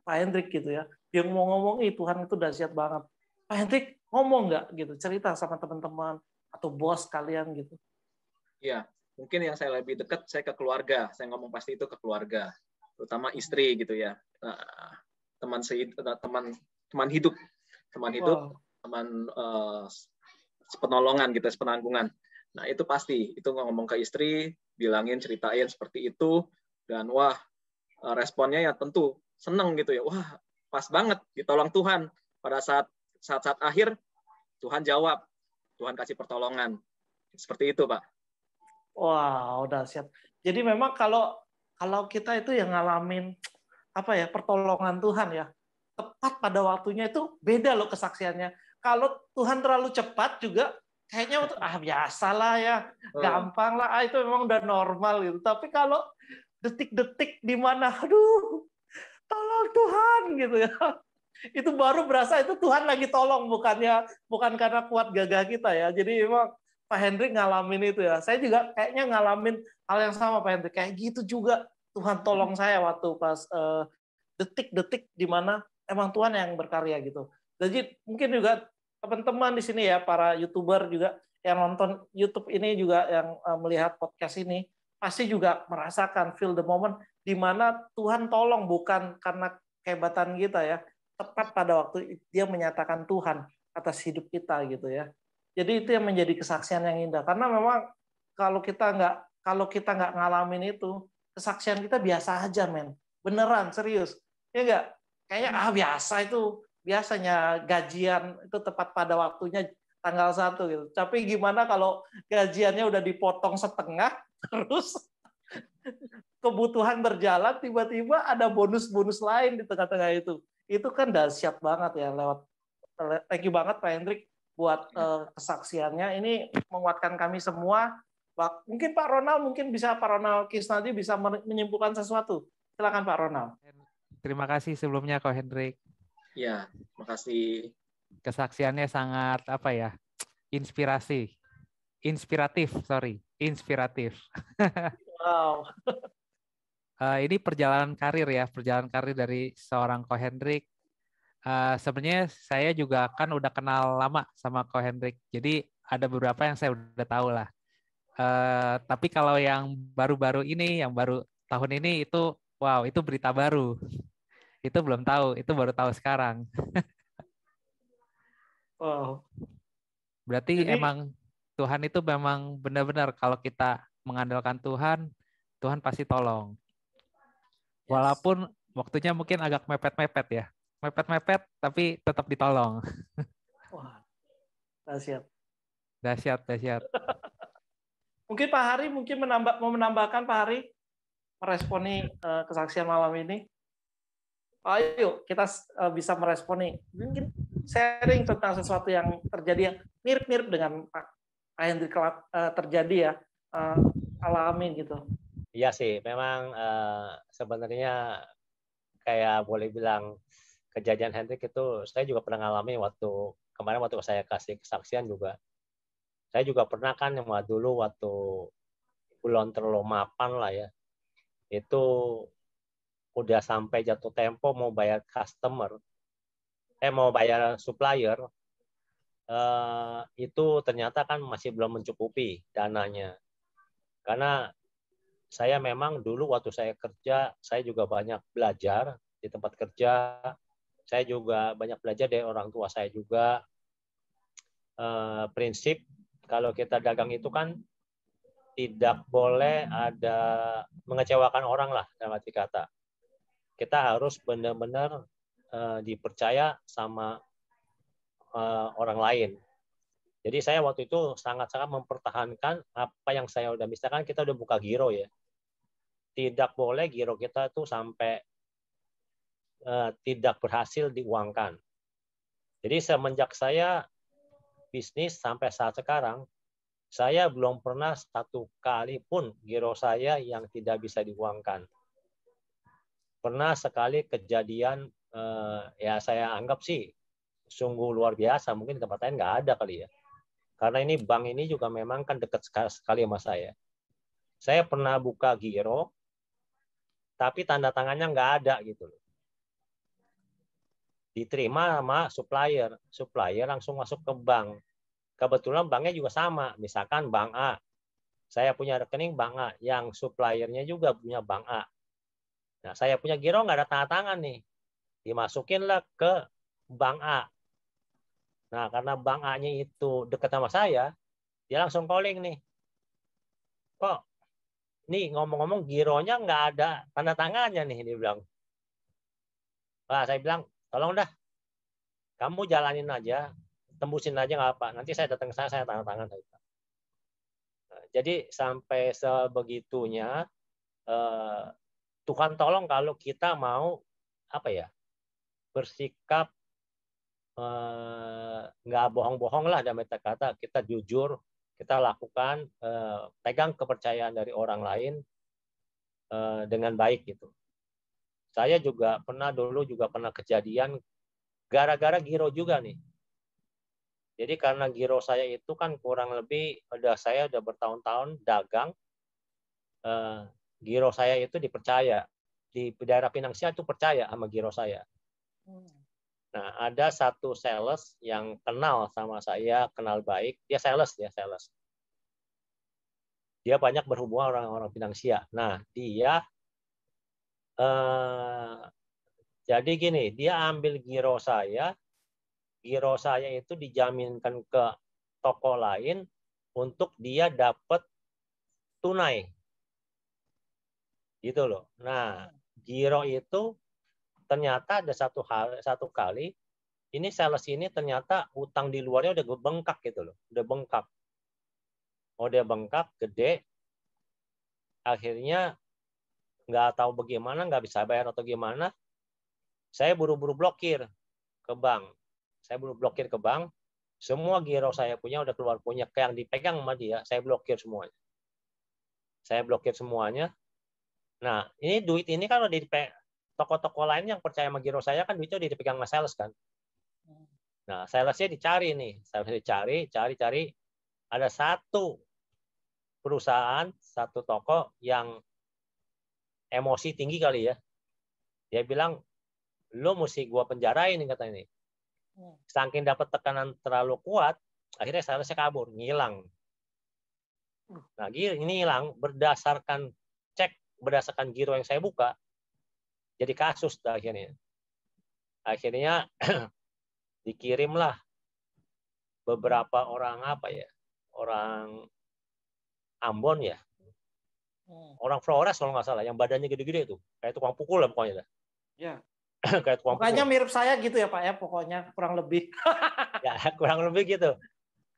Hendrik gitu ya. Dia mau ngomong, Tuhan itu dahsyat banget. Pak Hendrik ngomong nggak gitu, cerita sama teman-teman atau bos kalian gitu. Iya, mungkin yang saya lebih dekat saya ke keluarga. Saya ngomong pasti itu ke keluarga, terutama istri gitu ya. Teman hidup, Wow. teman sepenolongan gitu, sepenanggungan. Nah itu pasti, itu ngomong ke istri, bilangin, ceritain seperti itu, dan wah responnya ya tentu seneng gitu ya. Wah pas banget ditolong Tuhan. Pada saat akhir Tuhan jawab, Tuhan kasih pertolongan. Seperti itu, Pak. Wow, dahsyat. Jadi memang kalau kita itu yang ngalamin pertolongan Tuhan ya, tepat pada waktunya itu beda loh kesaksiannya. Kalau Tuhan terlalu cepat juga kayaknya biasalah ya, gampang lah, itu memang udah normal gitu. Tapi kalau detik-detik di mana aduh, tolong Tuhan gitu ya. Itu baru berasa itu Tuhan lagi tolong, bukan karena kuat gagah kita ya. Jadi memang Pak Hendrik ngalamin itu ya. Saya juga kayaknya ngalamin hal yang sama Pak Hendrik. Kayak gitu juga Tuhan tolong saya waktu pas detik-detik di mana emang Tuhan yang berkarya gitu. Jadi mungkin juga teman-teman di sini ya, para YouTuber juga yang nonton YouTube ini juga yang melihat podcast ini pasti juga merasakan feel the moment di mana Tuhan tolong bukan karena kehebatan kita ya, tepat pada waktu dia menyatakan Tuhan atas hidup kita gitu ya. Jadi itu yang menjadi kesaksian yang indah, karena memang kalau kita nggak ngalamin itu, kesaksian kita biasa aja men, beneran serius ya nggak, kayaknya biasa itu, biasanya gajian itu tepat pada waktunya tanggal 1 gitu. Tapi gimana kalau gajiannya udah dipotong setengah, terus kebutuhan berjalan, tiba-tiba ada bonus-bonus lain di tengah-tengah itu. Itu kan dahsyat banget ya lewat. Thank you banget Pak Hendrik buat kesaksiannya. Ini menguatkan kami semua. Mungkin Pak Ronald Kisnadi bisa menyimpulkan sesuatu. Silakan Pak Ronald. Terima kasih sebelumnya Ko Hendrik. Ya, makasih. Kesaksiannya sangat inspiratif. Wow. Ini perjalanan karir dari seorang Ko Hendrik. Sebenarnya saya juga kan udah kenal lama sama Ko Hendrik. Jadi ada beberapa yang saya udah tahu lah. Tapi kalau yang baru-baru ini, yang baru tahun ini itu, wow, itu berita baru. Itu belum tahu, itu baru tahu sekarang. Wow. Berarti emang Tuhan itu memang benar-benar kalau kita mengandalkan Tuhan, Tuhan pasti tolong. Walaupun waktunya mungkin agak mepet-mepet ya. Mepet-mepet tapi tetap ditolong. Wah, dahsyat. Dahsyat. Mungkin Pak Hari mau menambahkan Pak Hari meresponi kesaksian malam ini. Ayo kita bisa meresponi, mungkin sharing tentang sesuatu yang terjadi yang mirip-mirip dengan Pak Hendrik terjadi ya, alamin gitu. Iya sih, memang sebenarnya kayak boleh bilang kejadian Hendrik itu saya juga pernah ngalami waktu saya kasih kesaksian juga. Saya juga pernah kan dulu waktu bulan terlalu mapan lah ya, itu udah sampai jatuh tempo mau bayar mau bayar supplier, itu ternyata kan masih belum mencukupi dananya. Karena saya memang dulu waktu saya kerja, saya juga banyak belajar di tempat kerja. Saya juga banyak belajar dari orang tua saya juga. Prinsip kalau kita dagang itu kan tidak boleh ada mengecewakan orang lah dalam arti kata. Kita harus benar-benar dipercaya sama orang lain. Jadi saya waktu itu sangat-sangat mempertahankan apa yang saya udah, misalkan kita udah buka giro ya, tidak boleh giro kita itu sampai tidak berhasil diuangkan. Jadi semenjak saya bisnis sampai saat sekarang, saya belum pernah satu kali pun giro saya yang tidak bisa diuangkan. Pernah sekali kejadian, ya saya anggap sih sungguh luar biasa. Mungkin di tempat lain nggak ada kali ya. Karena ini bank ini juga memang kan dekat sekali sama saya. Saya pernah buka giro, tapi tanda tangannya nggak ada gitu loh. Diterima sama supplier. Supplier langsung masuk ke bank. Kebetulan banknya juga sama. Misalkan bank A. Saya punya rekening bank A. Yang suppliernya juga punya bank A. Nah, saya punya giro nggak ada tanda tangan nih. Dimasukinlah ke bank A. Nah, karena bank A-nya itu dekat sama saya, dia langsung calling nih. Kok, nih ngomong-ngomong gironya nggak ada tanda tangannya nih, dia bilang. Wah, saya bilang, tolong dah, kamu jalanin aja, tembusin aja nggak apa. Nanti saya datang ke sana, saya tanda tangan. Nah, jadi sampai sebegitunya, Tuhan tolong kalau kita mau apa ya, bersikap nggak bohong-bohong lah, dalam kata kita jujur, kita lakukan, pegang kepercayaan dari orang lain dengan baik gitu. Saya juga dulu pernah kejadian gara-gara giro juga nih. Jadi karena giro saya itu kan kurang lebih saya udah bertahun-tahun dagang, giro saya itu dipercaya di daerah finansial itu percaya sama giro saya. Nah, ada satu sales yang kenal sama saya, kenal baik. Dia sales. Dia banyak berhubungan orang-orang finansial. Nah, dia jadi gini, dia ambil giro saya itu dijaminkan ke toko lain untuk dia dapat tunai. Gitu loh. Nah, giro itu ternyata ada satu kali ini sales ini ternyata utang di luarnya udah bengkak gitu loh, udah bengkak. Udah bengkak, gede. Akhirnya nggak tahu bagaimana, nggak bisa bayar atau gimana. Saya buru-buru blokir ke bank. Semua giro saya punya udah keluar punya, yang dipegang sama dia, saya blokir semuanya. Nah, ini duit ini kan udah di toko-toko lain yang percaya sama giro saya kan duitnya udah dipegang sama sales kan. Nah, salesnya dicari nih, cari. Ada satu perusahaan, satu toko yang emosi tinggi kali ya. Dia bilang, lo mesti gua penjarain nih katanya nih. Saking dapat tekanan terlalu kuat, akhirnya salesnya kabur, ngilang. Nah, ini hilang berdasarkan giro yang saya buka, jadi kasus akhirnya. Akhirnya dikirimlah beberapa orang orang Ambon ya, orang Flores kalau nggak salah, yang badannya gede-gede tuh, kayak tukang pukul lah pokoknya. Ya. Kayak tukang Pokoknya pukul. mirip saya gitu ya Pak ya, pokoknya kurang lebih. Ya kurang lebih gitu.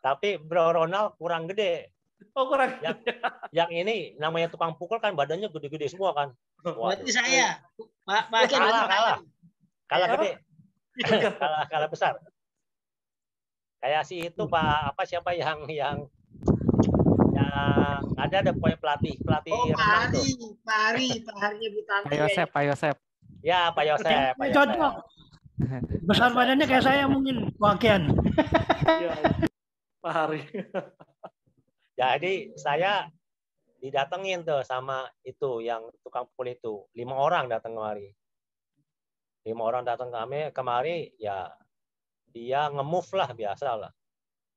Tapi Bro Ronald kurang gede. Oh kurang. Yang ini namanya tukang pukul kan badannya gede-gede semua kan. Berarti saya, Pak kalah gede, kalah besar. Kayak si itu Pak siapa yang ada pokoknya pelatih renang tuh. Pak Hari Butanti. Pak Yosep. Ya Pak Yosep. Cocok. Besar badannya kayak saya mungkin wakian. Pak Hari. Jadi saya didatengin tuh sama itu yang tukang pukul itu, 5 orang datang kemari. 5 orang datang kemari ya dia nge-move lah, biasa lah.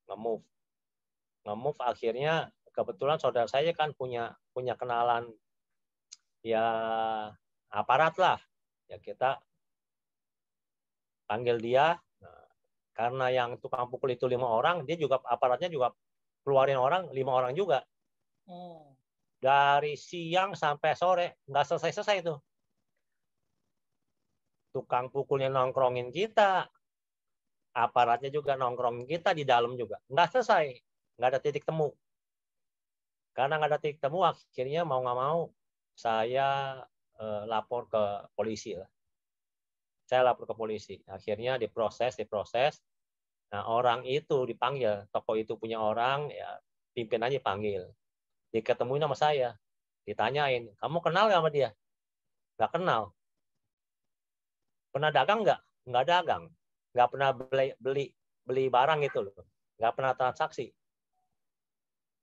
Nge-move akhirnya kebetulan saudara saya kan punya kenalan ya aparat lah. Ya kita panggil dia. Nah, karena yang tukang pukul itu 5 orang, dia juga aparatnya juga keluarin 5 orang juga. Dari siang sampai sore nggak selesai itu. Tukang pukulnya nongkrongin kita, aparatnya juga nongkrongin kita di dalam juga, nggak selesai, nggak ada titik temu. Karena nggak ada titik temu, akhirnya mau nggak mau saya lapor ke polisi lah. Saya lapor ke polisi. Akhirnya diproses. Nah, orang itu dipanggil, toko itu punya orang, ya pimpinannya panggil. Diketemuin sama saya, ditanyain, kamu kenal nggak sama dia? Nggak kenal. Pernah dagang nggak? Nggak dagang. Nggak pernah beli barang itu loh. Nggak pernah transaksi.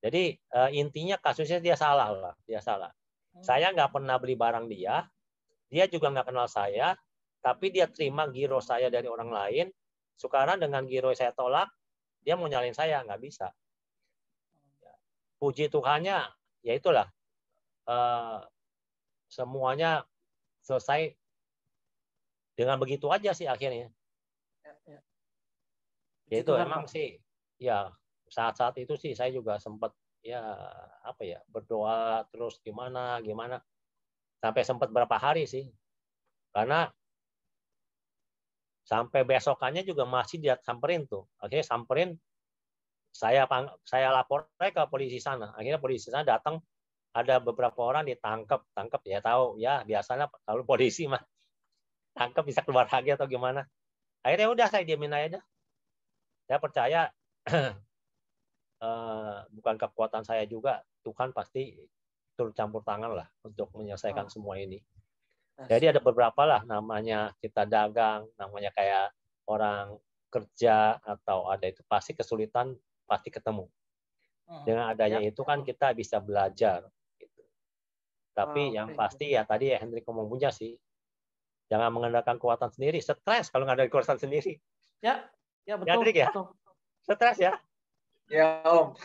Jadi intinya kasusnya dia salah lah, dia salah. Saya nggak pernah beli barang dia juga nggak kenal saya, tapi dia terima giro saya dari orang lain. Sekarang dengan giro saya tolak, dia mau nyalain saya, nggak bisa. Puji Tuhannya, ya itulah, semuanya selesai dengan begitu aja sih akhirnya. Ya itu emang sih, ya saat-saat itu sih saya juga sempat ya apa ya berdoa terus gimana sampai sempat berapa hari sih, karena sampai besokannya juga masih dia samperin tuh. Akhirnya samperin, saya lapor ke polisi sana. Akhirnya polisi sana datang, ada beberapa orang ditangkap ya, tahu ya biasanya kalau polisi mah tangkap bisa keluar lagi atau gimana. Akhirnya udah saya diamin aja. Saya percaya bukan kekuatan saya juga, Tuhan pasti turut campur tangan lah untuk menyelesaikan semua ini. Jadi ada beberapa lah, namanya kita dagang, namanya kayak orang kerja atau ada itu pasti kesulitan pasti ketemu. Dengan adanya itu kan kita bisa belajar. Gitu. Tapi yang pasti ya tadi ya Hendrik ngomong punya sih, jangan mengandalkan kekuatan sendiri, stres kalau nggak ada kekuatan sendiri. Ya betul. Ya, Hendrik ya, stres ya. Ya Om.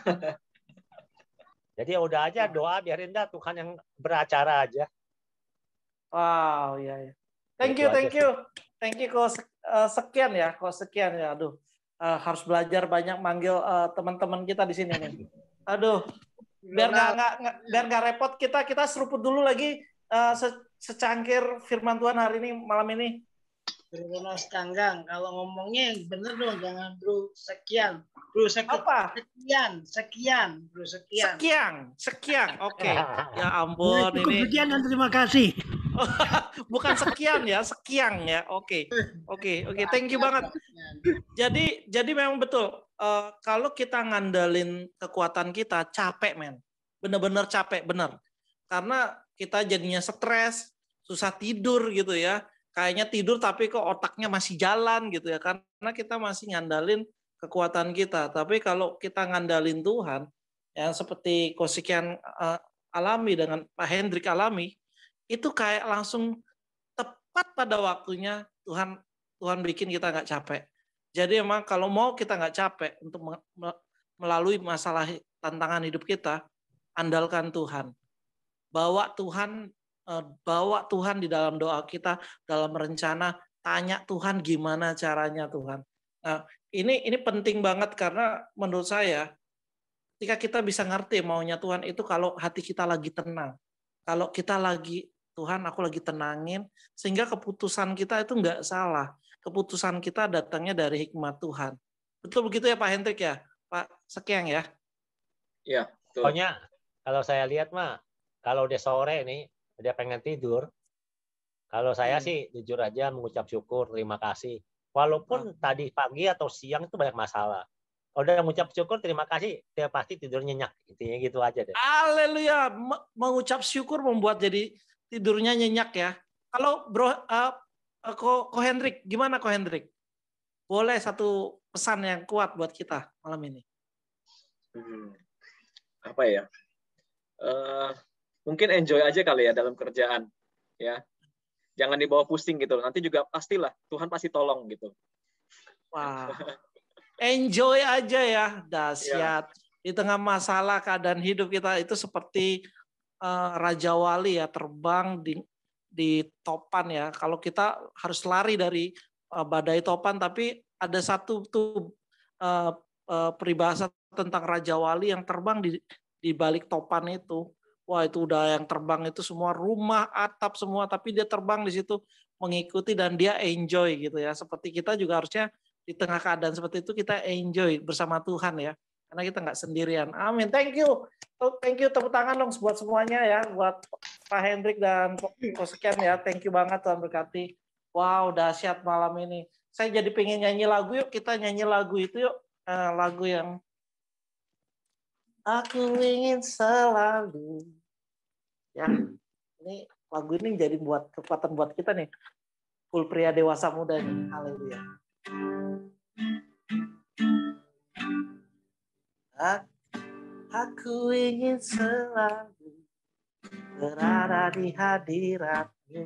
Jadi ya udah aja doa, biarin dah Tuhan yang beracara aja. Wow, ya. Thank you kok sekian ya, Aduh, harus belajar banyak manggil teman-teman kita di sini nih. Aduh, biar nggak repot kita seruput dulu lagi secangkir firman Tuhan hari ini malam ini. Bro Tanggang, kalau ngomongnya bener dong, jangan bro sekian. Bro sekian. Sekian. Oke. Ya ampun ini. Sekian dan terima kasih. Bukan sekian ya, sekian ya. Oke. Thank you banget. Jadi memang betul. Kalau kita ngandalin kekuatan kita, capek men. Bener-bener capek, bener. Karena kita jadinya stres, susah tidur gitu ya. Kayaknya tidur tapi kok otaknya masih jalan gitu ya. Karena kita masih ngandalin kekuatan kita. Tapi kalau kita ngandalin Tuhan, yang seperti Kosekian alami dengan Pak Hendrik alami, itu kayak langsung tepat pada waktunya Tuhan bikin kita nggak capek. Jadi emang kalau mau kita nggak capek untuk melalui masalah tantangan hidup kita, andalkan Tuhan. Bawa Tuhan di dalam doa kita, dalam rencana, tanya Tuhan gimana caranya Tuhan. Nah, ini penting banget karena menurut saya ketika kita bisa ngerti maunya Tuhan itu kalau hati kita lagi tenang. Kalau kita lagi, Tuhan aku lagi tenangin, sehingga keputusan kita itu nggak salah. Keputusan kita datangnya dari hikmat Tuhan. Betul begitu ya Pak Hendrik ya? Pak Sekiang ya? Iya, betul. Pokoknya kalau saya lihat mah, kalau udah sore nih, dia pengen tidur. Kalau saya sih jujur aja mengucap syukur, terima kasih. Walaupun tadi pagi atau siang itu banyak masalah. Kalau udah mengucap syukur, terima kasih, dia pasti tidur nyenyak. Intinya gitu aja deh. Haleluya, mengucap syukur membuat jadi tidurnya nyenyak ya. Kalau Ko Hendrik, gimana Ko Hendrik? Boleh satu pesan yang kuat buat kita malam ini? Apa ya? Mungkin enjoy aja kali ya dalam kerjaan, ya. Jangan dibawa pusing gitu. Nanti juga pastilah Tuhan pasti tolong gitu. Wah, enjoy aja ya, dahsyat. Di tengah masalah keadaan hidup kita itu seperti Raja Wali ya, terbang di topan ya. Kalau kita harus lari dari badai topan, tapi ada satu tuh peribahasa tentang Raja Wali yang terbang di balik topan itu. Wah itu udah yang terbang itu semua rumah, atap semua, tapi dia terbang di situ mengikuti dan dia enjoy gitu ya. Seperti kita juga harusnya di tengah keadaan seperti itu kita enjoy bersama Tuhan ya. Karena kita nggak sendirian. Amin. Thank you. Tepuk tangan dong buat semuanya ya. Buat Pak Hendrik dan Kosekian ya. Thank you banget Tuhan berkati. Wow dahsyat malam ini. saya jadi pengen nyanyi lagu. Yuk kita nyanyi lagu itu yuk. Lagu yang aku ingin selalu. Ya, ini lagu ini jadi buat kekuatan buat kita nih. Full pria dewasa muda nih. Haleluya. Aku ingin selalu berada di hadirat-Mu.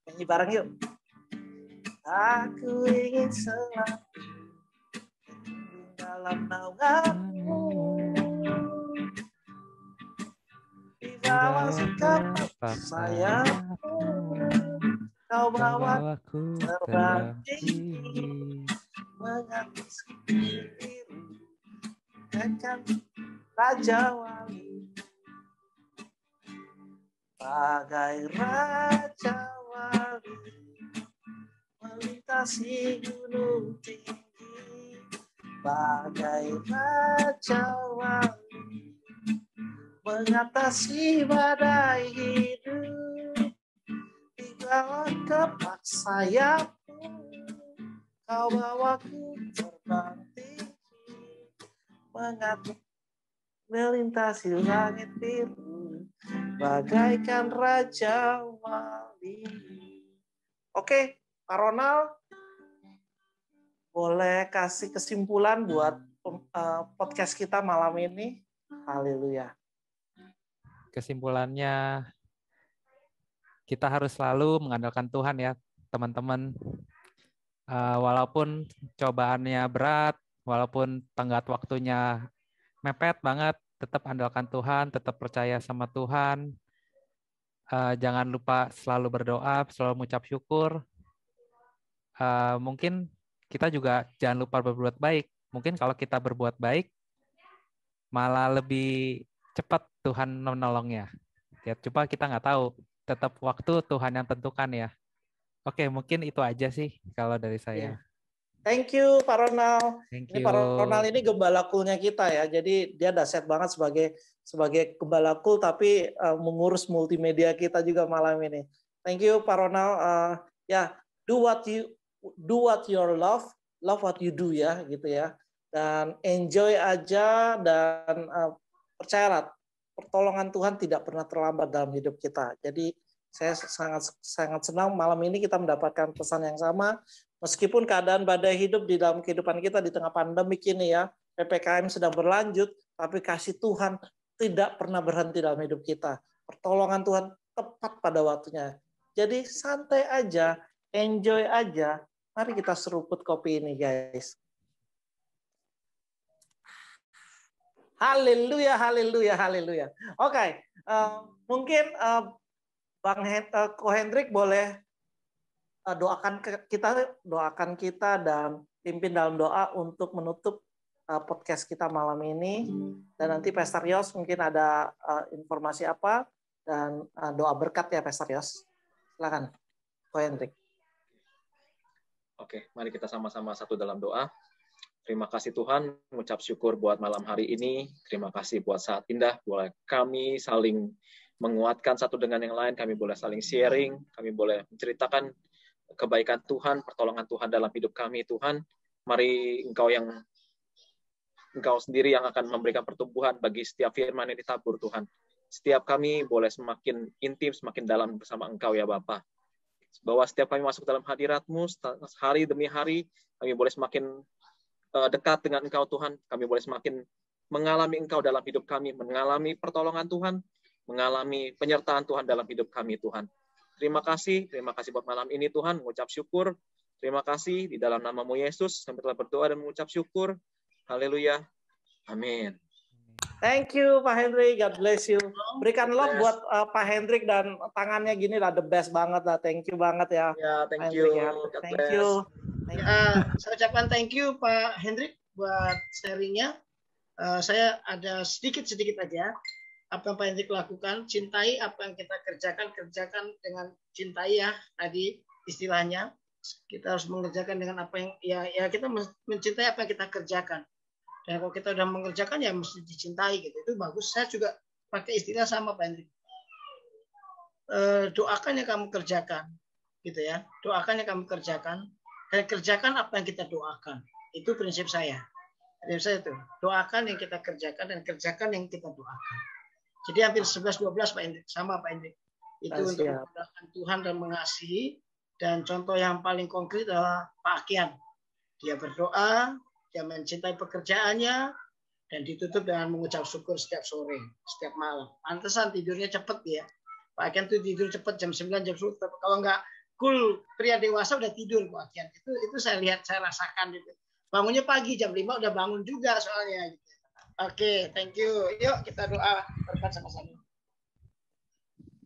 Nyanyi bareng yuk. Aku ingin selalu dalam naungan-Mu. Di bawah kepak sayap-Mu. Kau bawaku terbang tinggi, mengatas biru, akan Raja Wali. Bagai Raja Wali, melintasi gunung tinggi. Bagai Raja Wali, mengatasi badai hidup. Di bawah kepak sayap-Mu, Kau bawaku terbang tinggi, melintasi langit biru, bagaikan Raja Wali. Oke, Pak Ronald, boleh kasih kesimpulan buat podcast kita malam ini? Haleluya. Kesimpulannya, kita harus selalu mengandalkan Tuhan ya, teman-teman. Walaupun cobaannya berat, walaupun tenggat waktunya mepet banget, tetap andalkan Tuhan, tetap percaya sama Tuhan. Jangan lupa selalu berdoa, selalu mengucap syukur. Mungkin kita juga jangan lupa berbuat baik. Mungkin kalau kita berbuat baik, malah lebih cepat Tuhan menolongnya. Ya, coba kita nggak tahu. Tetap waktu Tuhan yang tentukan ya. Oke, mungkin itu aja sih kalau dari saya. Thank you Pak Ronald. Thank Ini you. Pak Ronald ini gembala cool-nya kita ya. Jadi dia dahsyat banget sebagai gembala cool, tapi mengurus multimedia kita juga malam ini. Thank you Pak Ronald. Do what you love what you do ya, gitu ya. Dan enjoy aja dan percayalah, pertolongan Tuhan tidak pernah terlambat dalam hidup kita. Jadi saya sangat senang malam ini kita mendapatkan pesan yang sama. Meskipun keadaan badai hidup di dalam kehidupan kita di tengah pandemi ini ya, PPKM sedang berlanjut, tapi kasih Tuhan tidak pernah berhenti dalam hidup kita. Pertolongan Tuhan tepat pada waktunya. Jadi santai aja, enjoy aja. Mari kita seruput kopi ini guys. Haleluya, haleluya, haleluya. Oke, mungkin Bang Ko Hendrik boleh doakan kita dan pimpin dalam doa untuk menutup podcast kita malam ini. Dan nanti Pastor Yos mungkin ada informasi apa dan doa berkat ya Pastor Yos. Silakan Ko Hendrik. Oke, mari kita sama-sama satu dalam doa. Terima kasih Tuhan, mengucap syukur buat malam hari ini. Terima kasih buat saat indah, boleh kami saling menguatkan satu dengan yang lain, kami boleh saling sharing, kami boleh menceritakan kebaikan Tuhan, pertolongan Tuhan dalam hidup kami, Tuhan. Mari Engkau sendiri yang akan memberikan pertumbuhan bagi setiap firman yang ditabur, Tuhan. Setiap kami boleh semakin intim, semakin dalam bersama Engkau, ya Bapa. Bahwa setiap kami masuk dalam hadirat-Mu, hari demi hari, kami boleh semakin dekat dengan Engkau, Tuhan. Kami boleh semakin mengalami Engkau dalam hidup kami, mengalami pertolongan Tuhan, mengalami penyertaan Tuhan dalam hidup kami, Tuhan. Terima kasih buat malam ini, Tuhan, mengucap syukur. Terima kasih di dalam nama-Mu Yesus, kami telah berdoa dan mengucap syukur. Haleluya. Amin. Thank you Pak Hendrik, God bless you. Berikan love buat Pak Hendrik dan tangannya gini lah, the best banget lah. Thank you banget ya. Ya, thank you. Ya. Thank you. Saya ucapkan thank you Pak Hendrik buat sharingnya. Saya ada sedikit aja. Apa yang Pak Hendrik lakukan, cintai apa yang kita kerjakan dengan cintai ya. Tadi istilahnya kita harus mengerjakan dengan apa yang ya kita mencintai apa yang kita kerjakan. Dan kalau kita udah mengerjakan ya mesti dicintai gitu. Itu bagus. Saya juga pakai istilah sama Pak Hendrik. Doakan yang kamu kerjakan gitu ya. Doakan yang kamu kerjakan Dan kerjakan apa yang kita doakan. Itu prinsip saya. Prinsip saya itu. Doakan yang kita kerjakan dan kerjakan yang kita doakan. Jadi hampir 11-12 Pak Hendrik. Sama Pak Hendrik. Itu untuk mengandalkan Tuhan dan mengasihi. Dan contoh yang paling konkret adalah Pak Akian. Dia berdoa, dia mencintai pekerjaannya, dan ditutup dengan mengucap syukur setiap sore, setiap malam. Pantesan tidurnya cepat ya. Pak Akian tuh tidur cepat jam 9, jam 10. Kalau nggak cool pria dewasa udah tidur Pak Akian. Itu saya lihat, saya rasakan gitu. Bangunnya pagi jam 5 udah bangun juga soalnya. Gitu. Oke, thank you. Yuk kita doa berkat sama-sama.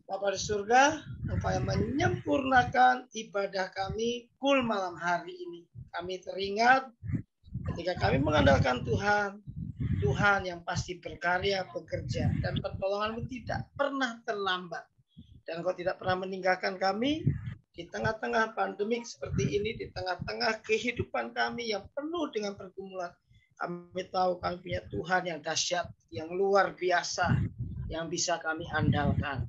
Bapa di surga, Engkau yang menyempurnakan ibadah kami cool malam hari ini. Kami teringat ketika kami mengandalkan Tuhan, Tuhan yang pasti berkarya, bekerja, dan pertolongan-Mu tidak pernah terlambat. Dan Engkau tidak pernah meninggalkan kami di tengah-tengah pandemik seperti ini, di tengah-tengah kehidupan kami yang penuh dengan pergumulan. Kami tahu kami punya Tuhan yang dahsyat, yang luar biasa, yang bisa kami andalkan.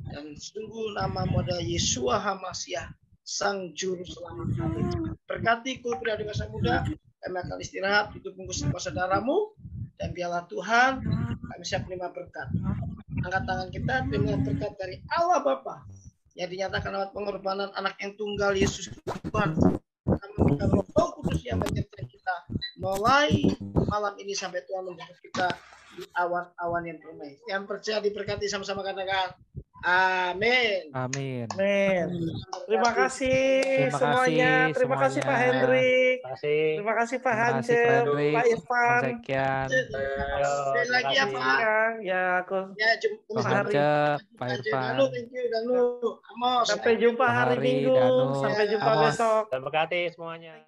Dan sungguh nama-Mu adalah Yeshua HaMasyiah, Sang Juru Selamat kami. Berkati kul pria dewasa muda, kami akan istirahat, tutup bungkus saudaramu, dan biarlah Tuhan, kami siap menerima berkat. Angkat tangan kita, terima berkat dari Allah Bapa yang dinyatakan lewat pengorbanan anak yang tunggal Yesus Tuhan. Kami minta Roh Kudus yang menyertai kita mulai malam ini sampai Tuhan menjemput kita di awan-awan yang permai. Yang percaya diberkati sama-sama katakan amin. Amin. Amin. Terima kasih semuanya. Terima kasih Pak Hendrik. Terima kasih Pak Hancel, Pak Irfan. Sekali lagi ya Pak. Ya, aku. Ya, jumpa hari. Pak Irfan. Sampai jumpa hari Minggu. Sampai jumpa besok. Terima kasih semuanya.